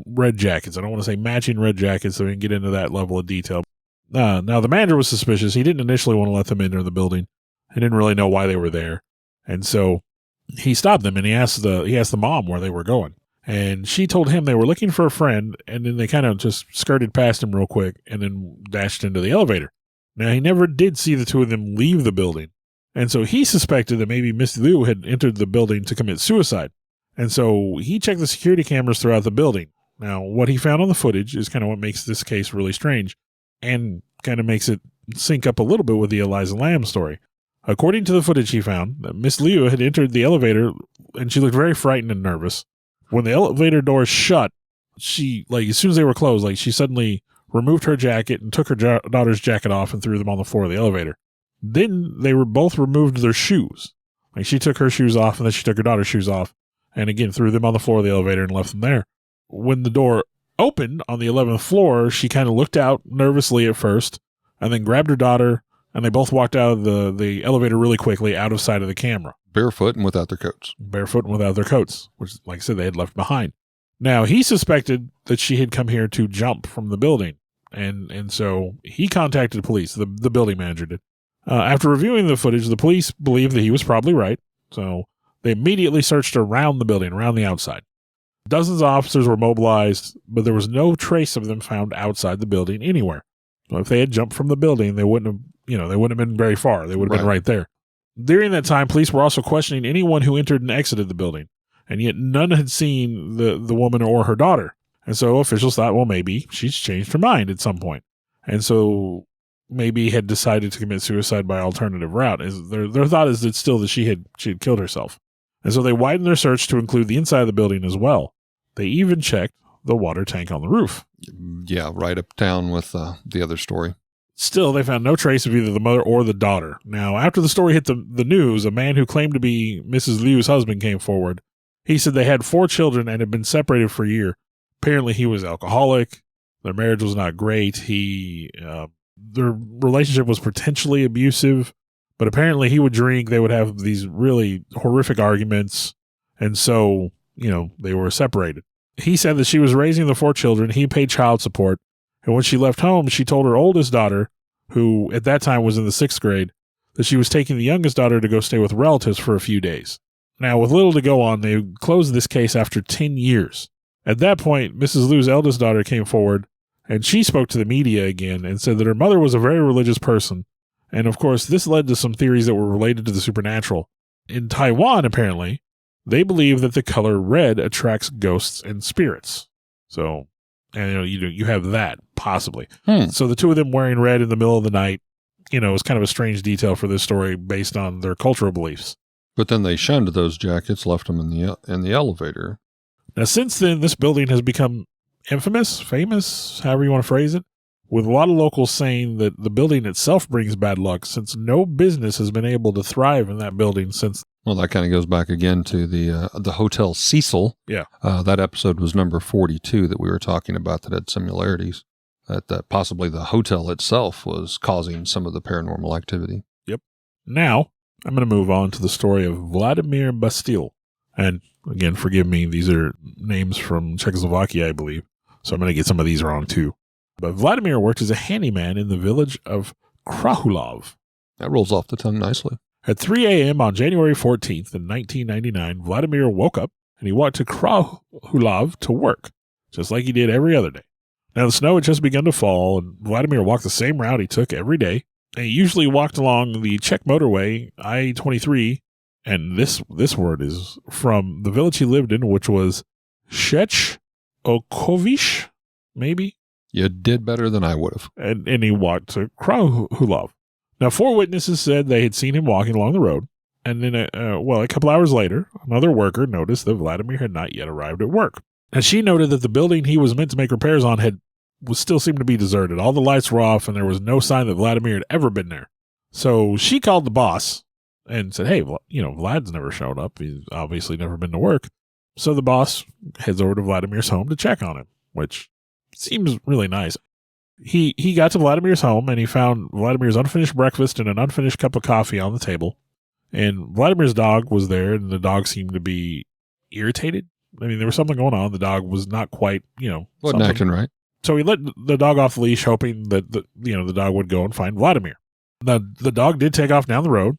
red jackets. I don't want to say matching red jackets, so we can get into that level of detail. Now, the manager was suspicious. He didn't initially want to let them enter the building. He didn't really know why they were there. And so he stopped them, and he asked the mom where they were going. And she told him they were looking for a friend, and then they kind of just skirted past him real quick and then dashed into the elevator. Now, he never did see the two of them leave the building. And so he suspected that maybe Miss Liu had entered the building to commit suicide. And so he checked the security cameras throughout the building. Now, what he found on the footage is kind of what makes this case really strange and kind of makes it sync up a little bit with the Eliza Lamb story. According to the footage he found, Miss Liu had entered the elevator and she looked very frightened and nervous. When the elevator doors shut, she, as soon as they were closed, she suddenly removed her jacket and took her daughter's jacket off and threw them on the floor of the elevator. Then they were both removed their shoes. She took her shoes off and then she took her daughter's shoes off and again threw them on the floor of the elevator and left them there. When the door opened on the 11th floor, she kind of looked out nervously at first and then grabbed her daughter, and they both walked out of the elevator really quickly out of sight of the camera. Barefoot and without their coats. Which, like I said, they had left behind. Now, he suspected that she had come here to jump from the building, and so he contacted the police, the building manager did. After reviewing the footage, the police believed that he was probably right, so they immediately searched around the building, around the outside. Dozens of officers were mobilized, but there was no trace of them found outside the building anywhere. So if they had jumped from the building, they wouldn't have been very far. They would have been right there. During that time, police were also questioning anyone who entered and exited the building, and yet none had seen the woman or her daughter. And so officials thought, well, maybe she's changed her mind at some point. And so maybe had decided to commit suicide by alternative route. Their thought is that still that she had killed herself. And so they widened their search to include the inside of the building as well. They even checked the water tank on the roof. Yeah, right uptown with the other story. Still, they found no trace of either the mother or the daughter. Now, after the story hit the news, a man who claimed to be Mrs. Liu's husband came forward. He said they had 4 children and had been separated for a year. Apparently, he was alcoholic. Their marriage was not great. Their relationship was potentially abusive, but apparently he would drink. They would have these really horrific arguments, and so, they were separated. He said that she was raising the 4 children. He paid child support, and when she left home, she told her oldest daughter, who at that time was in the 6th grade, that she was taking the youngest daughter to go stay with relatives for a few days. Now, with little to go on, they closed this case after 10 years. At that point, Mrs. Liu's eldest daughter came forward, and she spoke to the media again and said that her mother was a very religious person. And of course, this led to some theories that were related to the supernatural. In Taiwan, apparently, they believe that the color red attracts ghosts and spirits. So, and you have that, possibly. So the 2 of them wearing red in the middle of the night, is kind of a strange detail for this story based on their cultural beliefs. But then they shunned those jackets, left them in the elevator. Now, since then, this building has become infamous, famous, however you want to phrase it, with a lot of locals saying that the building itself brings bad luck since no business has been able to thrive in that building since. Well, that kind of goes back again to the Hotel Cecil. Yeah. That episode was number 42 that we were talking about that had similarities. That possibly the hotel itself was causing some of the paranormal activity. Yep. Now, I'm going to move on to the story of Vladimir Bastille. And again, forgive me, these are names from Czechoslovakia, I believe. So I'm going to get some of these wrong too. But Vladimir worked as a handyman in the village of Krahulov. That rolls off the tongue nicely. At 3 a.m. on January 14th in 1999, Vladimir woke up and he walked to Krahulov to work, just like he did every other day. Now, the snow had just begun to fall, and Vladimir walked the same route he took every day. And he usually walked along the Czech motorway, I-23, and this word is from the village he lived in, which was Szech Okovish, maybe? You did better than I would have. And he walked to Krahulov. Now, 4 witnesses said they had seen him walking along the road. And then, a couple hours later, another worker noticed that Vladimir had not yet arrived at work. And she noted that the building he was meant to make repairs on was still seemed to be deserted. All the lights were off, and there was no sign that Vladimir had ever been there. So she called the boss and said, hey, Vlad's never showed up. He's obviously never been to work. So the boss heads over to Vladimir's home to check on him, which seems really nice. He got to Vladimir's home, and he found Vladimir's unfinished breakfast and an unfinished cup of coffee on the table. And Vladimir's dog was there, and the dog seemed to be irritated. I mean, there was something going on. The dog was not quite, wasn't acting right. So he let the dog off the leash, hoping that the dog would go and find Vladimir. Now, the dog did take off down the road,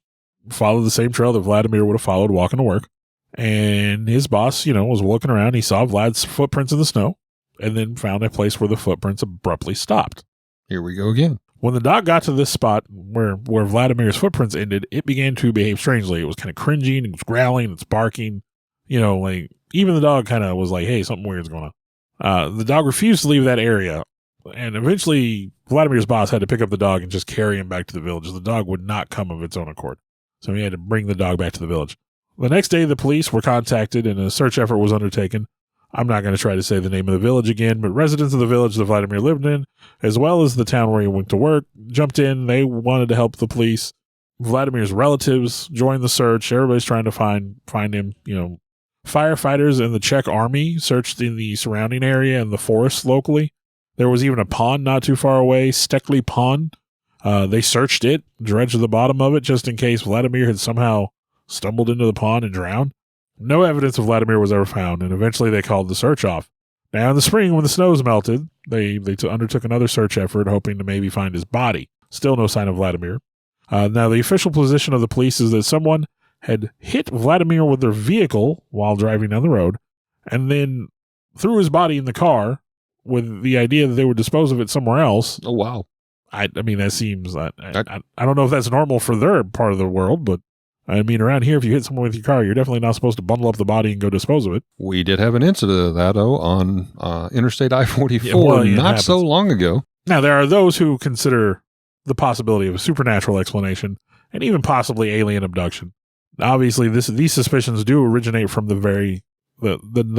followed the same trail that Vladimir would have followed walking to work. And his boss, was looking around. He saw Vlad's footprints in the snow and then found a place where the footprints abruptly stopped. Here we go again. When the dog got to this spot where Vladimir's footprints ended, it began to behave strangely. It was kind of cringing, it was growling, it's barking. Even the dog kind of was like, hey, something weird's going on. The dog refused to leave that area. And eventually, Vladimir's boss had to pick up the dog and just carry him back to the village. The dog would not come of its own accord. So he had to bring the dog back to the village. The next day, the police were contacted and a search effort was undertaken. I'm not going to try to say the name of the village again, but residents of the village that Vladimir lived in, as well as the town where he went to work, jumped in. They wanted to help the police. Vladimir's relatives joined the search. Everybody's trying to find him. Firefighters and the Czech army searched in the surrounding area and the forest locally. There was even a pond not too far away, Stekli Pond. They searched it, dredged to the bottom of it, just in case Vladimir had somehow stumbled into the pond and drowned. No evidence of Vladimir was ever found, and eventually they called the search off. Now in the spring, when the snows melted, they undertook another search effort, hoping to maybe find his body. Still no sign of Vladimir. Now the official position of the police is that someone had hit Vladimir with their vehicle while driving down the road, and then threw his body in the car with the idea that they would dispose of it somewhere else. Oh, wow. I mean, that seems, I don't know if that's normal for their part of the world, but I mean, around here, if you hit someone with your car, you're definitely not supposed to bundle up the body and go dispose of it. We did have an incident of that, though, on Interstate I-44 not so long ago. Now, there are those who consider the possibility of a supernatural explanation and even possibly alien abduction. Obviously, these suspicions do originate from the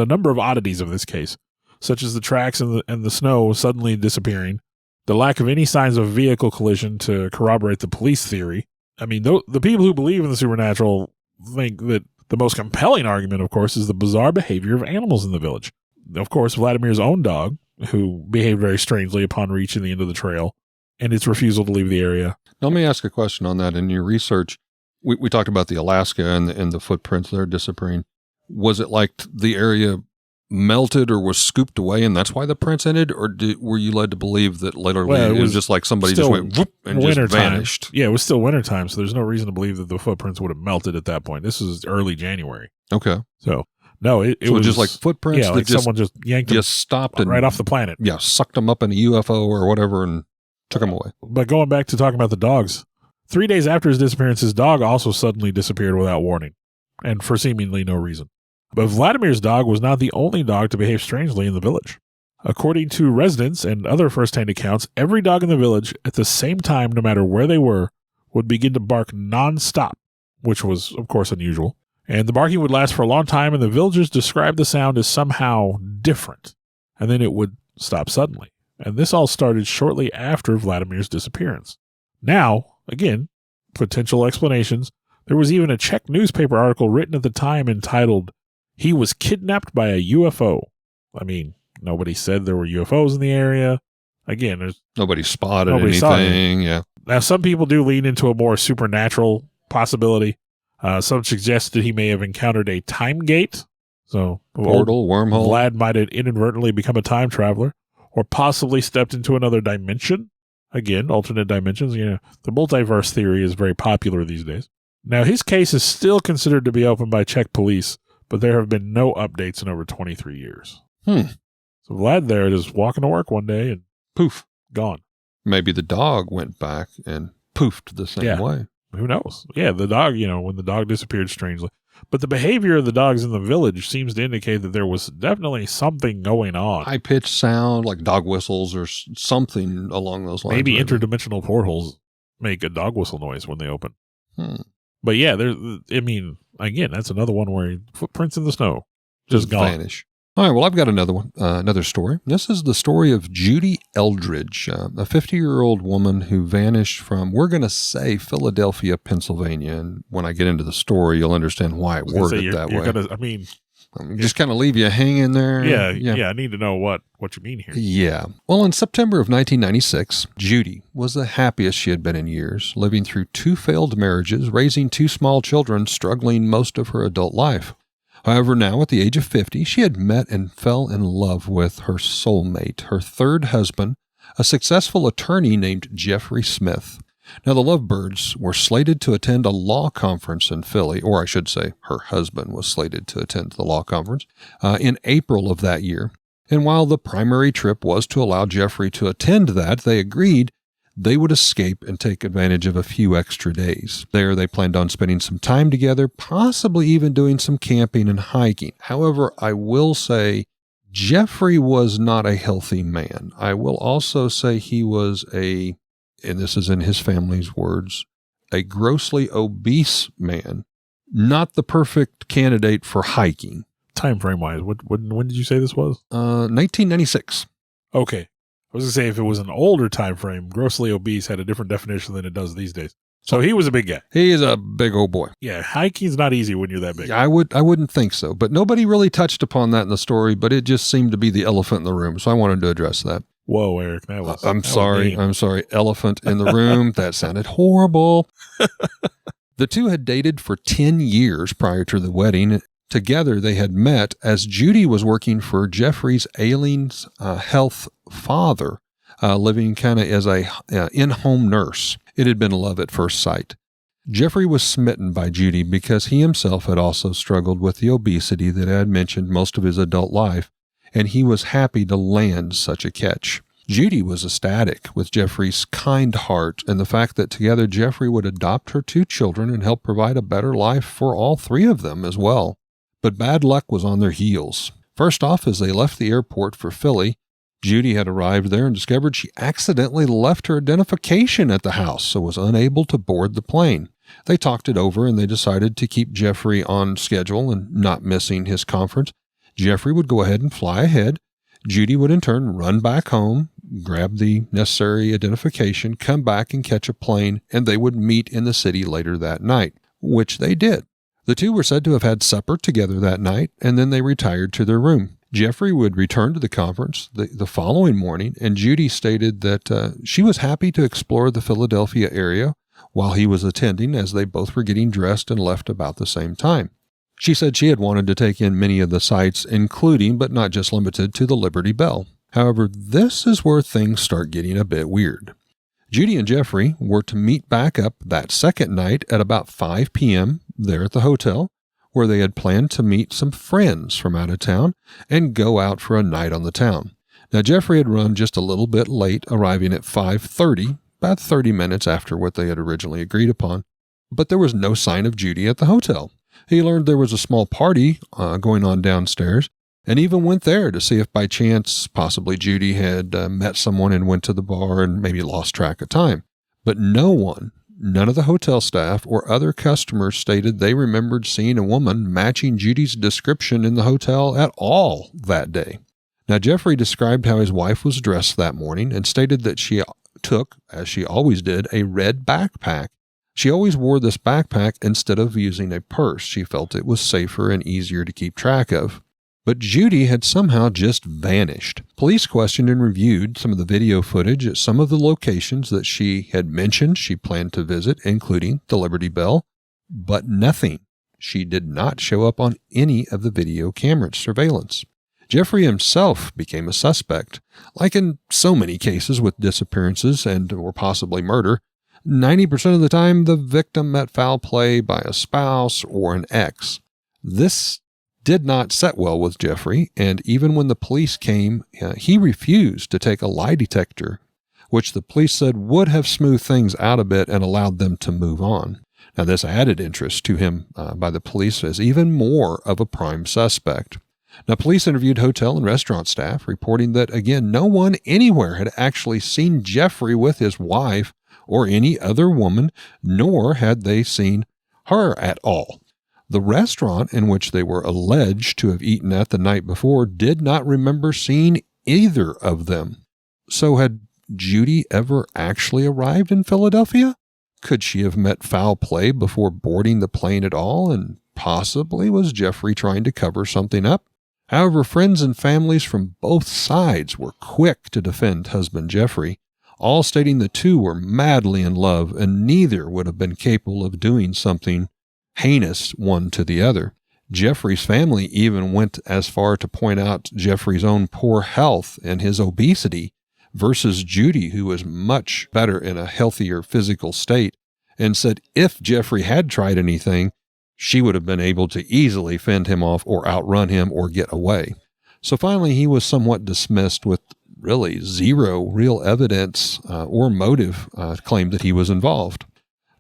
number of oddities of this case, such as the tracks and the snow suddenly disappearing, the lack of any signs of vehicle collision to corroborate the police theory. I mean, the people who believe in the supernatural think that the most compelling argument, of course, is the bizarre behavior of animals in the village. Of course, Vladimir's own dog, who behaved very strangely upon reaching the end of the trail, and its refusal to leave the area. Now, let me ask a question on that. In your research, we talked about the Alaska and the footprints there disappearing. Was it like the area melted or was scooped away and that's why the prints ended? Or were you led to believe that literally it was just like somebody just went whoop and just vanished? Yeah, it was still wintertime, so there's no reason to believe that the footprints would have melted at that point. This is early January. Okay. So, no, it was just like footprints that like someone just yanked them stopped and right off the planet. Yeah, sucked them up in a UFO or whatever and took them away. But going back to talking about the dogs, 3 days after his disappearance, his dog also suddenly disappeared without warning and for seemingly no reason. But Vladimir's dog was not the only dog to behave strangely in the village. According to residents and other first-hand accounts, every dog in the village at the same time, no matter where they were, would begin to bark non-stop, which was, of course, unusual. And the barking would last for a long time, and the villagers described the sound as somehow different. And then it would stop suddenly. And this all started shortly after Vladimir's disappearance. Now, again, potential explanations. There was even a Czech newspaper article written at the time entitled, "He was kidnapped by a UFO." I mean, nobody said there were UFOs in the area. Again, nobody spotted anything. Yeah. Now, some people do lean into a more supernatural possibility. Some suggest that he may have encountered a time gate. So, portal, wormhole. Vlad might have inadvertently become a time traveler or possibly stepped into another dimension. Again, alternate dimensions. You know, the multiverse theory is very popular these days. Now, his case is still considered to be open by Czech police, but there have been no updates in over 23 years. So Vlad there is walking to work one day and poof, gone. Maybe the dog went back and poofed the same way. Who knows? Yeah, the dog, when the dog disappeared strangely. But the behavior of the dogs in the village seems to indicate that there was definitely something going on. High-pitched sound, like dog whistles or something along those lines. Maybe interdimensional portals make a dog whistle noise when they open. But yeah, again, that's another one where footprints in the snow just gone. Vanish. All right, well, I've got another one, another story. This is the story of Judy Eldridge, a 50-year-old woman who vanished from, we're going to say, Philadelphia, Pennsylvania. And when I get into the story, you'll understand why I worded it that way. Just kind of leave you hanging there. Yeah. I need to know what you mean here. Yeah. Well, in September of 1996, Judy was the happiest she had been in years, living through 2 failed marriages, raising 2 small children, struggling most of her adult life. However, now at the age of 50, she had met and fell in love with her soulmate, her third husband, a successful attorney named Jeffrey Smith. Now, the lovebirds were slated to attend a law conference in Philly, or I should say her husband was slated to attend the law conference, in April of that year. And while the primary trip was to allow Jeffrey to attend that, they agreed they would escape and take advantage of a few extra days. There, they planned on spending some time together, possibly even doing some camping and hiking. However, I will say Jeffrey was not a healthy man. I will also say he was and this is in his family's words, a grossly obese man, not the perfect candidate for hiking. Time frame wise, when did you say this was? 1996. Okay. I was going to say, if it was an older time frame, grossly obese had a different definition than it does these days. So he was a big guy. He is a big old boy. Yeah, hiking's not easy when you're that big. Yeah, I wouldn't think so. But nobody really touched upon that in the story, but it just seemed to be the elephant in the room. So I wanted to address that. Whoa, Eric, that was... I'm sorry. Elephant in the room. That sounded horrible. The two had dated for 10 years prior to the wedding. Together, they had met as Judy was working for Jeffrey's ailing health father, living kind of as a in-home nurse. It had been love at first sight. Jeffrey was smitten by Judy because he himself had also struggled with the obesity that I had mentioned most of his adult life, and he was happy to land such a catch. Judy was ecstatic with Jeffrey's kind heart and the fact that together Jeffrey would adopt her 2 children and help provide a better life for all 3 of them as well. But bad luck was on their heels. First off, as they left the airport for Philly, Judy had arrived there and discovered she accidentally left her identification at the house, so was unable to board the plane. They talked it over and they decided to keep Jeffrey on schedule and not missing his conference. Jeffrey would go ahead and fly ahead. Judy would in turn run back home, grab the necessary identification, come back and catch a plane, and they would meet in the city later that night, which they did. The 2 were said to have had supper together that night, and then they retired to their room. Jeffrey would return to the conference the following morning, and Judy stated that she was happy to explore the Philadelphia area while he was attending, as they both were getting dressed and left about the same time. She said she had wanted to take in many of the sights, including, but not just limited to, the Liberty Bell. However, this is where things start getting a bit weird. Judy and Jeffrey were to meet back up that second night at about 5 p.m. there at the hotel, where they had planned to meet some friends from out of town and go out for a night on the town. Now, Jeffrey had run just a little bit late, arriving at 5:30, about 30 minutes after what they had originally agreed upon, but there was no sign of Judy at the hotel. He learned there was a small party going on downstairs, and even went there to see if by chance possibly Judy had met someone and went to the bar and maybe lost track of time. But none of the hotel staff or other customers stated they remembered seeing a woman matching Judy's description in the hotel at all that day. Now, Jeffrey described how his wife was dressed that morning and stated that she took, as she always did, a red backpack. She always wore this backpack instead of using a purse. She felt it was safer and easier to keep track of. But Judy had somehow just vanished. Police questioned and reviewed some of the video footage at some of the locations that she had mentioned she planned to visit, including the Liberty Bell, but nothing. She did not show up on any of the video camera surveillance. Jeffrey himself became a suspect. Like in so many cases with disappearances or possibly murder, 90% of the time the victim met foul play by a spouse or an ex. This did not set well with Jeffrey, and even when the police came, he refused to take a lie detector, which the police said would have smoothed things out a bit and allowed them to move on. Now, this added interest to him by the police as even more of a prime suspect. Now, police interviewed hotel and restaurant staff, reporting that, again, no one anywhere had actually seen Jeffrey with his wife or any other woman, nor had they seen her at all. The restaurant in which they were alleged to have eaten at the night before did not remember seeing either of them. So had Judy ever actually arrived in Philadelphia? Could she have met foul play before boarding the plane at all? And possibly was Jeffrey trying to cover something up? However, friends and families from both sides were quick to defend husband Jeffrey, all stating the two were madly in love and neither would have been capable of doing something heinous one to the other. Jeffrey's family even went as far to point out Jeffrey's own poor health and his obesity versus Judy, who was much better in a healthier physical state, and said if Jeffrey had tried anything, she would have been able to easily fend him off or outrun him or get away. So finally, he was somewhat dismissed with really zero real evidence or motive claimed that he was involved.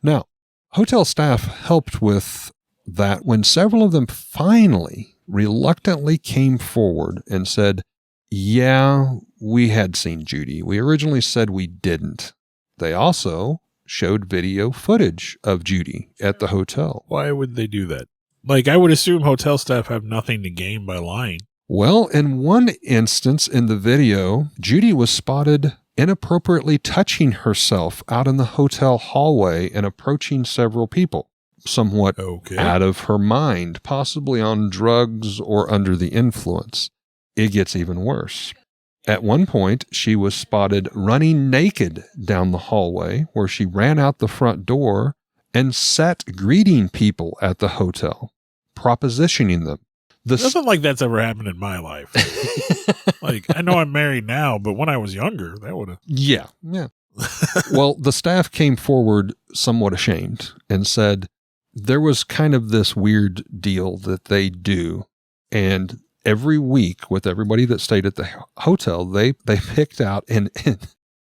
Now, hotel staff helped with that when several of them finally reluctantly came forward and said, yeah, we had seen Judy. We originally said we didn't. They also showed video footage of Judy at the hotel. Why would they do that? Like, I would assume hotel staff have nothing to gain by lying. Well, in one instance in the video, Judy was spotted inappropriately touching herself out in the hotel hallway and approaching several people, somewhat out of her mind, possibly on drugs or under the influence. It gets even worse. At one point, she was spotted running naked down the hallway where she ran out the front door and sat greeting people at the hotel, propositioning them. Nothing like that's ever happened in my life. Like, I know I'm married now, but when I was younger, that would have. Yeah. Well, the staff came forward somewhat ashamed and said there was kind of this weird deal that they do, and every week with everybody that stayed at the hotel, they picked out and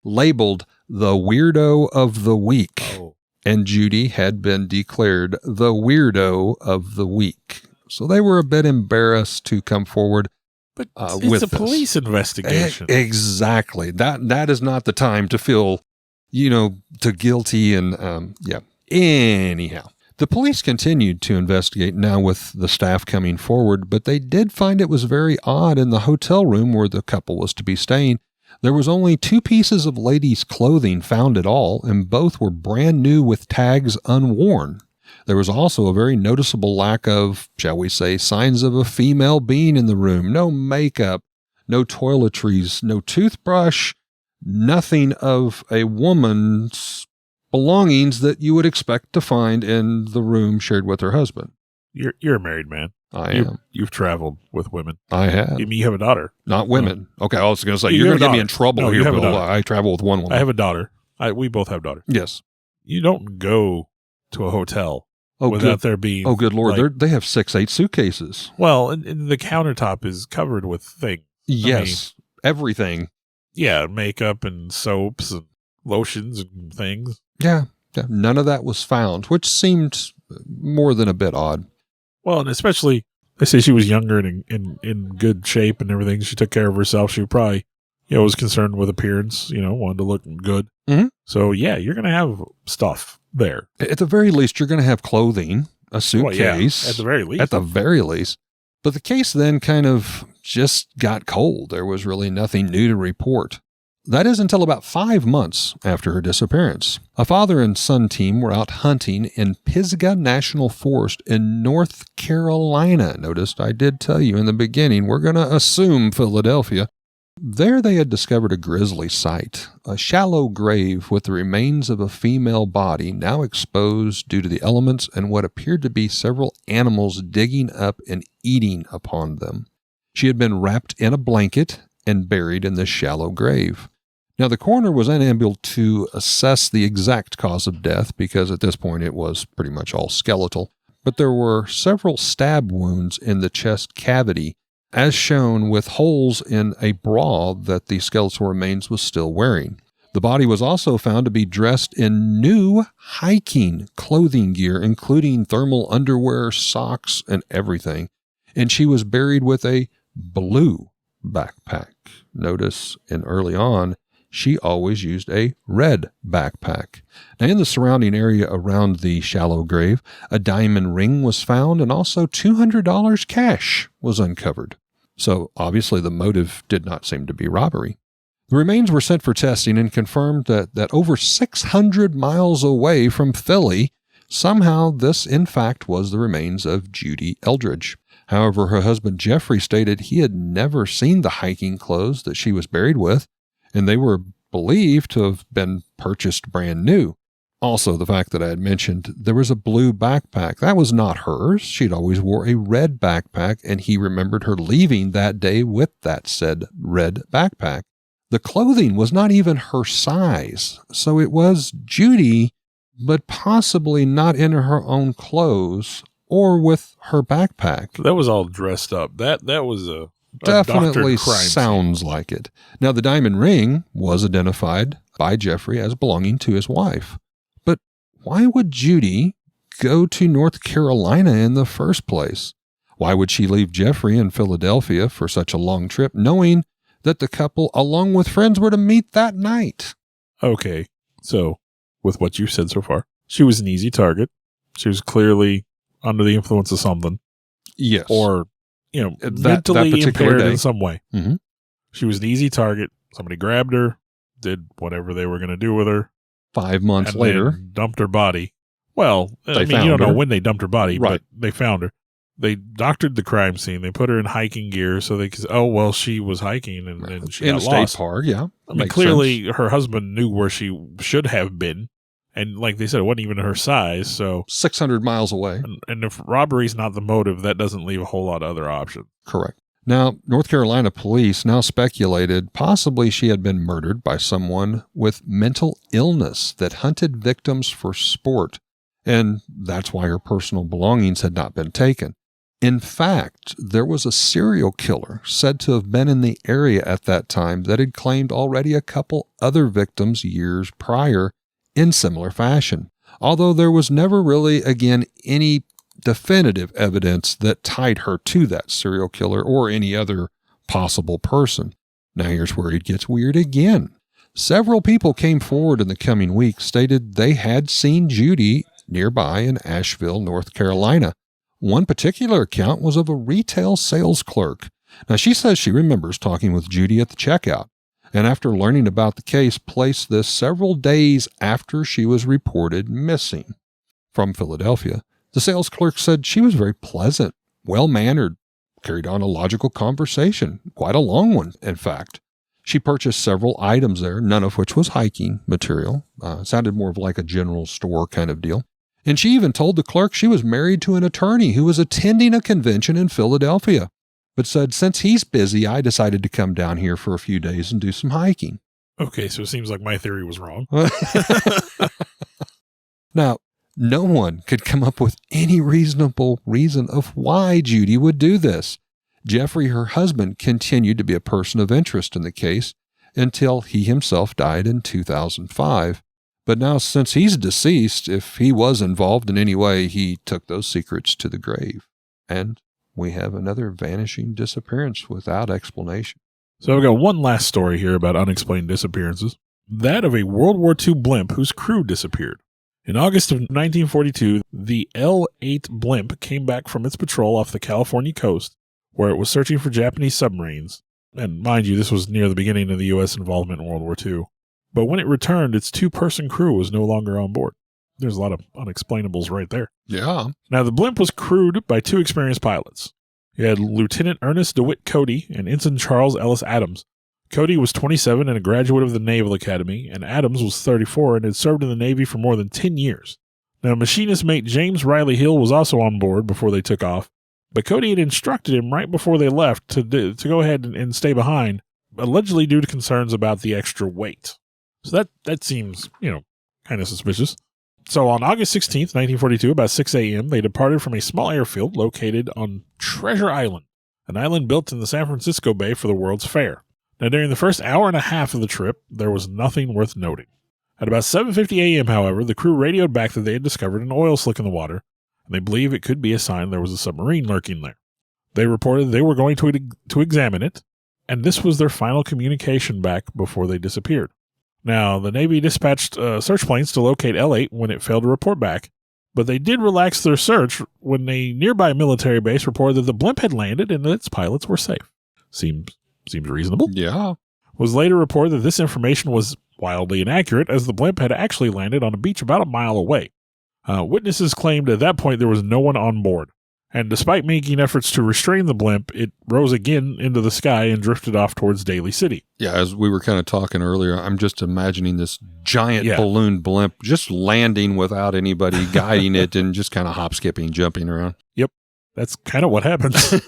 labeled the weirdo of the week. Oh. And Judy had been declared the weirdo of the week. So they were a bit embarrassed to come forward. But with it's a police investigation. Exactly. That is not the time to feel, to guilty and, yeah. Anyhow, the police continued to investigate now with the staff coming forward, but they did find it was very odd in the hotel room where the couple was to be staying. There was only 2 pieces of ladies' clothing found at all, and both were brand new with tags unworn. There was also a very noticeable lack of, shall we say, signs of a female being in the room. No makeup, no toiletries, no toothbrush, nothing of a woman's belongings that you would expect to find in the room shared with her husband. You're a married man. I am. You've traveled with women. I have. You have a daughter. Not women. Okay, I was going to say, You you're have going to a get me in daughter. trouble No, here, you have a Bill. daughter. I travel with one woman. I have a daughter. We both have daughters. Yes. You don't go to a hotel Oh, without there being... Oh, good Lord. like- They have 6-8 suitcases. Well, and the countertop is covered with things. Yes. Everything. Yeah, makeup and soaps and lotions and things. Yeah. None of that was found, which seemed more than a bit odd. Well, and especially, they say she was younger and in good shape and everything. She took care of herself. She probably, was concerned with appearance, wanted to look good. Mhm. So, yeah, you're going to have stuff there. At the very least, you're going to have clothing, a suitcase. Well, yeah, at the very least. At the very least. But the case then kind of just got cold. There was really nothing new to report. That is until about 5 months after her disappearance. A father and son team were out hunting in Pisgah National Forest in North Carolina. Notice I did tell you in the beginning, we're going to assume Philadelphia. There they had discovered a grisly sight, a shallow grave with the remains of a female body now exposed due to the elements and what appeared to be several animals digging up and eating upon them. She had been wrapped in a blanket and buried in this shallow grave. Now, the coroner was unable to assess the exact cause of death because at this point it was pretty much all skeletal, but there were several stab wounds in the chest cavity, as shown with holes in a bra that the skeletal remains was still wearing. The body was also found to be dressed in new hiking clothing gear, including thermal underwear, socks, and everything, and she was buried with a blue backpack. Notice, in early on, she always used a red backpack. Now, in the surrounding area around the shallow grave, a diamond ring was found and also $200 cash was uncovered. So, obviously, the motive did not seem to be robbery. The remains were sent for testing and confirmed that over 600 miles away from Philly, somehow this, in fact, was the remains of Judy Eldridge. However, her husband Jeffrey stated he had never seen the hiking clothes that she was buried with, and they were believed to have been purchased brand new. Also, the fact that I had mentioned there was a blue backpack. That was not hers. She'd always wore a red backpack, and he remembered her leaving that day with that said red backpack. The clothing was not even her size, so it was Judy, but possibly not in her own clothes or with her backpack. That was all dressed up. That was a Definitely doctored crime sounds scene. like it. Now, the diamond ring was identified by Jeffrey as belonging to his wife. But why would Judy go to North Carolina in the first place? Why would she leave Jeffrey in Philadelphia for such a long trip, knowing that the couple, along with friends, were to meet that night? Okay, so with what you've said so far, she was an easy target. She was clearly under the influence of something. Yes. Or, mentally particular impaired day. in some way. Mhm. She was an easy target. Somebody grabbed her, did whatever they were going to do with her. 5 months and later, then dumped her body. Well, They you found don't know her. when they dumped her body, Right. but they found her. They doctored the crime scene. They put her in hiking gear so they could, she was hiking and then she in a got state lost. park, yeah. I mean, Makes clearly sense. her husband knew where she should have been. And like they said, it wasn't even her size. So, 600 miles away. and if robbery's not the motive, that doesn't leave a whole lot of other options. Correct. Now, North Carolina police now speculated possibly she had been murdered by someone with mental illness that hunted victims for sport, and that's why her personal belongings had not been taken. In fact, there was a serial killer said to have been in the area at that time that had claimed already a couple other victims years prior in similar fashion, although there was never really, again, any definitive evidence that tied her to that serial killer or any other possible person. Now here's where it gets weird again. Several people came forward in the coming weeks, stated they had seen Judy nearby in Asheville, North Carolina. One particular account was of a retail sales clerk. Now, she says she remembers talking with Judy at the checkout, and after learning about the case, placed this several days after she was reported missing. From Philadelphia, the sales clerk said she was very pleasant, well-mannered, carried on a logical conversation, quite a long one, in fact. She purchased several items there, none of which was hiking material. Sounded more of like a general store kind of deal. And she even told the clerk she was married to an attorney who was attending a convention in Philadelphia, but said, since he's busy, I decided to come down here for a few days and do some hiking. Okay, so it seems like my theory was wrong. Now, no one could come up with any reasonable reason of why Judy would do this. Jeffrey, her husband, continued to be a person of interest in the case until he himself died in 2005. But now, since he's deceased, if he was involved in any way, he took those secrets to the grave. And we have another vanishing disappearance without explanation. So I've got one last story here about unexplained disappearances. That of a World War II blimp whose crew disappeared. In August of 1942, the L-8 blimp came back from its patrol off the California coast, where it was searching for Japanese submarines. And mind you, this was near the beginning of the U.S. involvement in World War II. But when it returned, its 2-person crew was no longer on board. There's a lot of unexplainables right there. Yeah. Now, the blimp was crewed by 2 experienced pilots. You had Lieutenant Ernest DeWitt Cody and Ensign Charles Ellis Adams. Cody was 27 and a graduate of the Naval Academy, and Adams was 34 and had served in the Navy for more than 10 years. Now, machinist mate James Riley Hill was also on board before they took off, but Cody had instructed him right before they left to go ahead and stay behind, allegedly due to concerns about the extra weight. So that seems, kind of suspicious. So on August 16th, 1942, about 6 a.m., they departed from a small airfield located on Treasure Island, an island built in the San Francisco Bay for the World's Fair. Now, during the first hour and a half of the trip, there was nothing worth noting. At about 7:50 a.m., however, the crew radioed back that they had discovered an oil slick in the water, and they believe it could be a sign there was a submarine lurking there. They reported they were going to examine it, and this was their final communication back before they disappeared. Now, the Navy dispatched search planes to locate L-8 when it failed to report back, but they did relax their search when a nearby military base reported that the blimp had landed and that its pilots were safe. Seems reasonable. Yeah. It was later reported that this information was wildly inaccurate, as the blimp had actually landed on a beach about a mile away. Witnesses claimed at that point there was no one on board, and despite making efforts to restrain the blimp, it rose again into the sky and drifted off towards Daly City. Yeah, as we were kind of talking earlier, I'm just imagining this giant balloon blimp just landing without anybody guiding it and just kind of hop-skipping, jumping around. Yep, that's kind of what happens.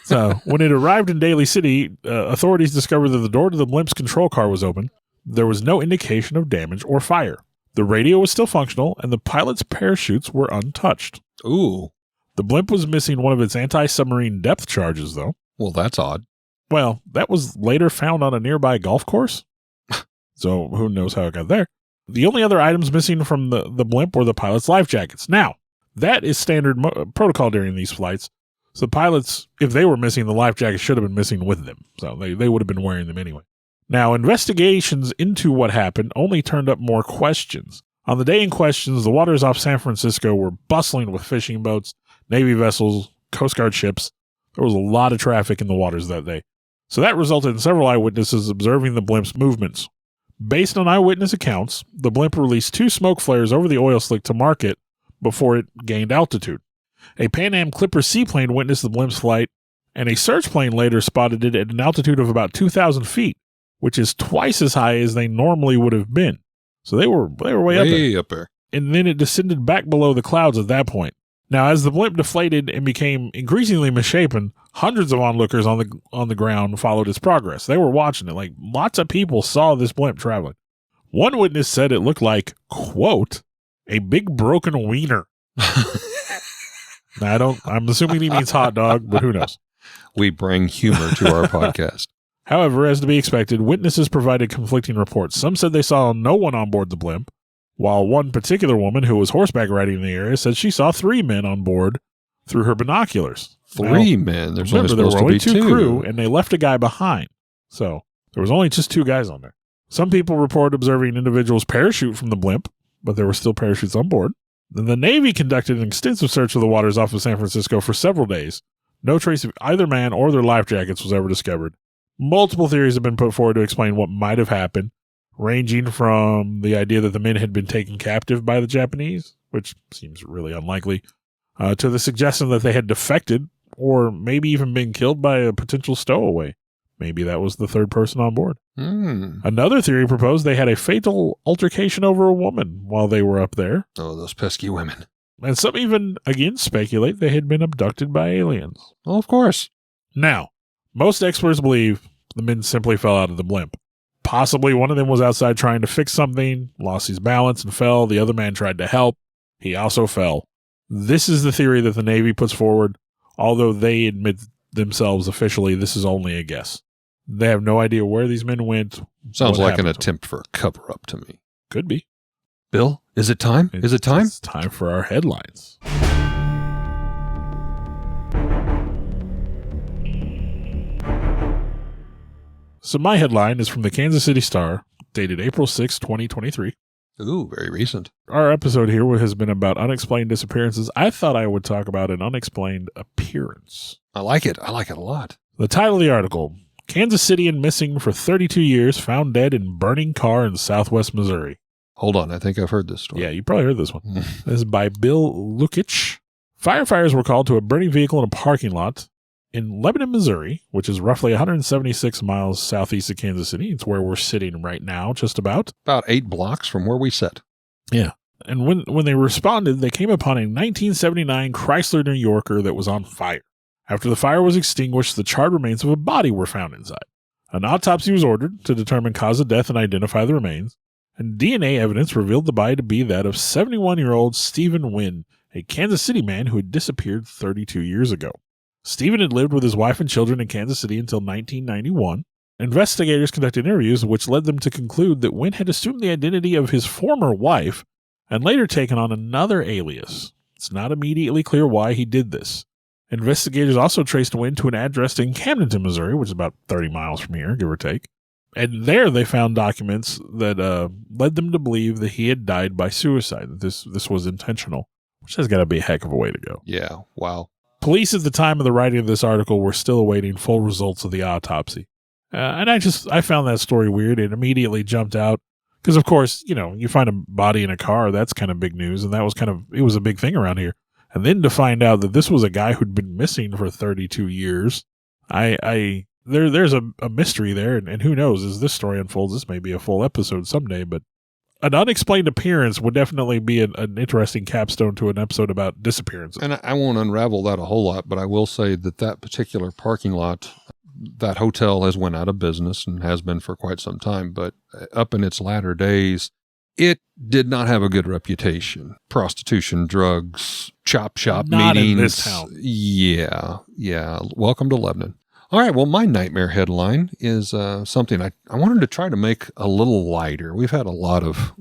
So when it arrived in Daly City, authorities discovered that the door to the blimp's control car was open. There was no indication of damage or fire. The radio was still functional, and the pilot's parachutes were untouched. Ooh. The blimp was missing one of its anti-submarine depth charges, though. Well, that's odd. Well, that was later found on a nearby golf course. So who knows how it got there. The only other items missing from the blimp were the pilot's life jackets. Now, that is standard protocol during these flights. So the pilots, if they were missing, the life jackets should have been missing with them. So they would have been wearing them anyway. Now, investigations into what happened only turned up more questions. On the day in questions, the waters off San Francisco were bustling with fishing boats, Navy vessels, Coast Guard ships. There was a lot of traffic in the waters that day. So that resulted in several eyewitnesses observing the blimp's movements. Based on eyewitness accounts, the blimp released 2 smoke flares over the oil slick to mark it before it gained altitude. A Pan Am Clipper seaplane witnessed the blimp's flight, and a search plane later spotted it at an altitude of about 2,000 feet, which is twice as high as they normally would have been. So they were way up there. And then it descended back below the clouds at that point. Now, as the blimp deflated and became increasingly misshapen, hundreds of onlookers on the ground followed its progress. They were watching it. Like, lots of people saw this blimp traveling. One witness said it looked like, quote, a big broken wiener. I'm assuming he means hot dog, but who knows? We bring humor to our podcast. However, as to be expected, witnesses provided conflicting reports. Some said they saw no one on board the blimp, while one particular woman who was horseback riding in the area said she saw 3 men on board through her binoculars. 3 men? There's remember, there were only 2 2 crew, and they left a guy behind. So there was only just 2 guys on there. Some people reported observing individuals parachute from the blimp, but there were still parachutes on board. Then the Navy conducted an extensive search of the waters off of San Francisco for several days. No trace of either man or their life jackets was ever discovered. Multiple theories have been put forward to explain what might have happened, ranging from the idea that the men had been taken captive by the Japanese, which seems really unlikely, to the suggestion that they had defected or maybe even been killed by a potential stowaway. Maybe that was the 3rd person on board. Another theory proposed they had a fatal altercation over a woman while they were up there. Oh, those pesky women. And some even, again, speculate they had been abducted by aliens. Well, of course. Now, most experts believe the men simply fell out of the blimp. Possibly one of them was outside trying to fix something, lost his balance and fell. The other man tried to help. He also fell. This is the theory that the Navy puts forward, although they admit themselves officially this is only a guess. They have no idea where these men went. Sounds like an attempt for a cover-up to me. Could be. Bill, is it time? Is it time? It's time for our headlines. So my headline is from the Kansas City Star, dated April 6, 2023. Ooh, very recent. Our episode here has been about unexplained disappearances. I thought I would talk about an unexplained appearance. I like it. I like it a lot. The title of the article, Kansas City and missing for 32 years, found dead in burning car in southwest Missouri. Hold on. I think I've heard this story. Yeah, you probably heard this one. This is by Bill Lukich. Firefighters were called to a burning vehicle in a parking lot in Lebanon, Missouri, which is roughly 176 miles southeast of Kansas City. It's where we're sitting right now, just about. About 8 blocks from where we sit. Yeah. And when they responded, they came upon a 1979 Chrysler New Yorker that was on fire. After the fire was extinguished, the charred remains of a body were found inside. An autopsy was ordered to determine cause of death and identify the remains, and DNA evidence revealed the body to be that of 71-year-old Stephen Wynn, a Kansas City man who had disappeared 32 years ago. Stephen had lived with his wife and children in Kansas City until 1991. Investigators conducted interviews, which led them to conclude that Wynn had assumed the identity of his former wife and later taken on another alias. It's not immediately clear why he did this. Investigators also traced Wynn to an address in Camdenton, Missouri, which is about 30 miles from here, give or take. And there they found documents that led them to believe that he had died by suicide, that this was intentional, which has got to be a heck of a way to go. Yeah, wow. Police at the time of the writing of this article were still awaiting full results of the autopsy. And I found that story weird. It immediately jumped out because, of course, you find a body in a car, that's kind of big news. And that was it was a big thing around here. And then to find out that this was a guy who'd been missing for 32 years, there's a mystery there. And who knows, as this story unfolds, this may be a full episode someday, but an unexplained appearance would definitely be an interesting capstone to an episode about disappearances. And I won't unravel that a whole lot, but I will say that particular parking lot, that hotel has went out of business and has been for quite some time, but up in its latter days, it did not have a good reputation. Prostitution, drugs, chop shop not meetings. In this town. Yeah. Welcome to Lebanon. All right, well, my nightmare headline is something I wanted to try to make a little lighter. We've had a lot of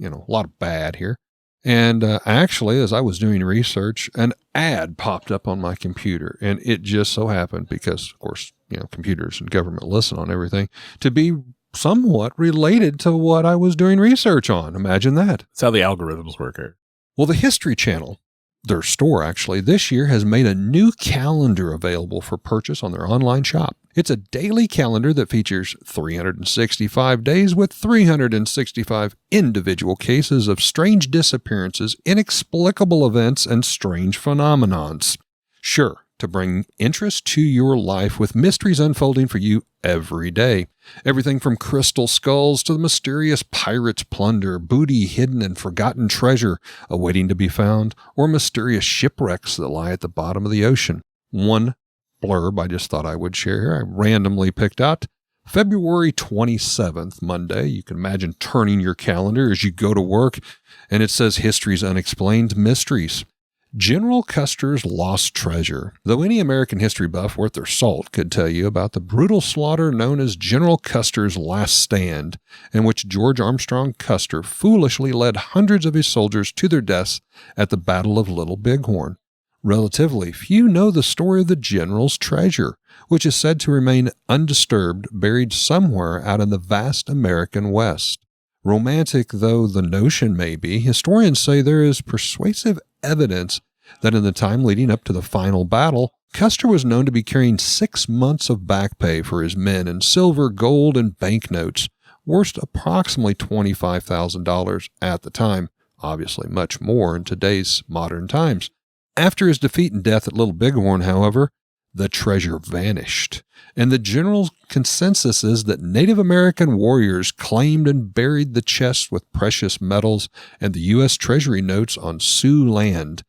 bad here. And actually, as I was doing research, an ad popped up on my computer. And it just so happened, because, of course, computers and government listen on everything, to be somewhat related to what I was doing research on. Imagine that. That's how the algorithms work here. Well, the History Channel, their store actually, this year has made a new calendar available for purchase on their online shop. It's a daily calendar that features 365 days with 365 individual cases of strange disappearances, inexplicable events, and strange phenomenons. Sure, to bring interest to your life with mysteries unfolding for you every day. Everything from crystal skulls to the mysterious pirates' plunder, booty hidden and forgotten treasure awaiting to be found, or mysterious shipwrecks that lie at the bottom of the ocean. One blurb I just thought I would share here. I randomly picked out February 27th, Monday. You can imagine turning your calendar as you go to work, and it says History's Unexplained Mysteries. General Custer's Lost Treasure. Though any American history buff worth their salt could tell you about the brutal slaughter known as General Custer's Last Stand, in which George Armstrong Custer foolishly led hundreds of his soldiers to their deaths at the Battle of Little Bighorn. Relatively few know the story of the General's treasure, which is said to remain undisturbed, buried somewhere out in the vast American West. Romantic though the notion may be, historians say there is persuasive evidence that in the time leading up to the final battle, Custer was known to be carrying 6 months of back pay for his men in silver, gold, and banknotes, worth approximately $25,000 at the time, obviously much more in today's modern times. After his defeat and death at Little Bighorn, however, the treasure vanished, and the general consensus is that Native American warriors claimed and buried the chest with precious metals and the U.S. Treasury notes on Sioux land.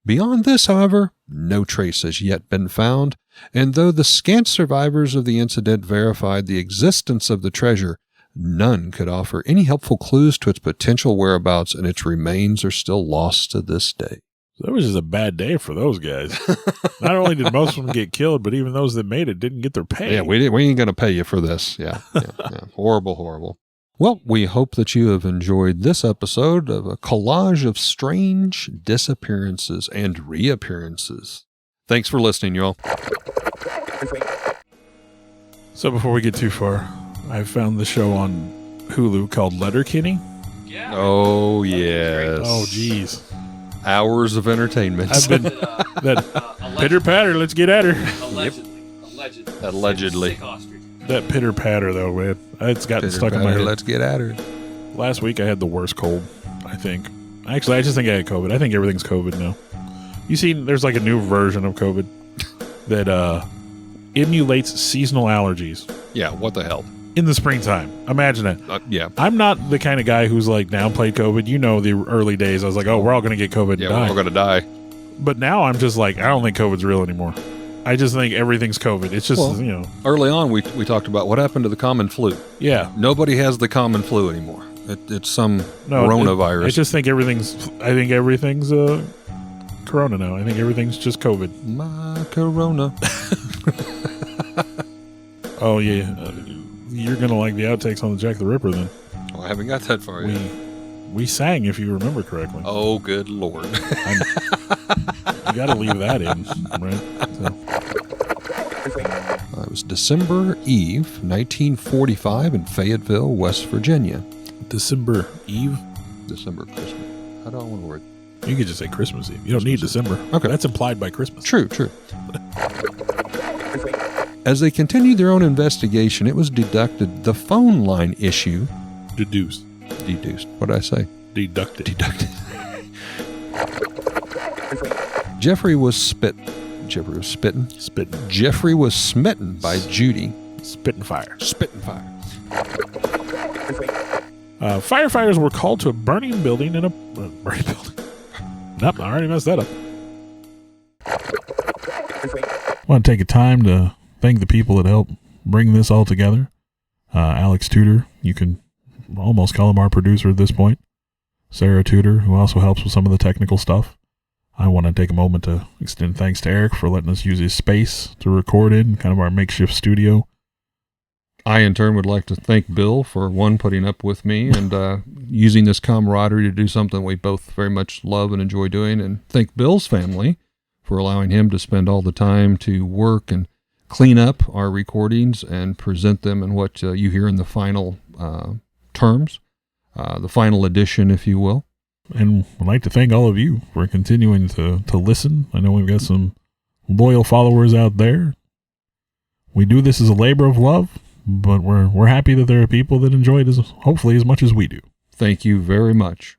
Beyond this, however, no trace has yet been found, and though the scant survivors of the incident verified the existence of the treasure, none could offer any helpful clues to its potential whereabouts, and its remains are still lost to this day. That was just a bad day for those guys. Not only did most of them get killed, but even those that made it didn't get their pay. Yeah, we ain't going to pay you for this. Yeah. Horrible. Well, we hope that you have enjoyed this episode of a collage of strange disappearances and reappearances. Thanks for listening, y'all. So before we get too far, I found the show on Hulu called Letterkenny. Oh, yes. Oh, geez. Hours of entertainment. I've been that pitter patter. Let's get at her. Allegedly. That pitter patter though, man, it's gotten stuck in my head. Let's get at her. Last week I had the worst cold. I think. Actually, I just think I had COVID. I think everything's COVID now. You see, there's like a new version of COVID that emulates seasonal allergies. Yeah. What the hell? In the springtime. Imagine it. Yeah. I'm not the kind of guy who's like downplayed COVID. You know, the early days, I was like, oh, we're all going to get COVID and die. Yeah, we're all going to die. But now I'm just like, I don't think COVID's real anymore. I just think everything's COVID. It's just, Early on, we talked about what happened to the common flu. Yeah. Nobody has the common flu anymore. It's some coronavirus. I just think everything's Corona now. I think everything's just COVID. My Corona. Oh, yeah. You're going to like the outtakes on the Jack the Ripper then. Oh, I haven't got that far yet. We sang, if you remember correctly. Oh, good Lord. You got to leave that in, right? So. It was December Eve, 1945 in Fayetteville, West Virginia. December Eve? December Christmas. How do I want to word? You could just say Christmas Eve. You don't need December. Okay. That's implied by Christmas. True. As they continued their own investigation, it was deducted the phone line issue. Deduced. What did I say? Deducted. Jeffrey was smitten by Judy. Spitting fire. Firefighters were called to a burning building in a burning building. Nope, I already messed that up. I want to take a time to thank the people that helped bring this all together. Alex Tudor, you can almost call him our producer at this point. Sarah Tudor, who also helps with some of the technical stuff. I want to take a moment to extend thanks to Eric for letting us use his space to record in, kind of our makeshift studio. I, in turn, would like to thank Bill for, one, putting up with me and using this camaraderie to do something we both very much love and enjoy doing, and thank Bill's family for allowing him to spend all the time to work and clean up our recordings and present them in what you hear in the final terms, the final edition, if you will. And I'd like to thank all of you for continuing to listen. I know we've got some loyal followers out there. We do this as a labor of love, but we're happy that there are people that enjoy it hopefully as much as we do. Thank you very much.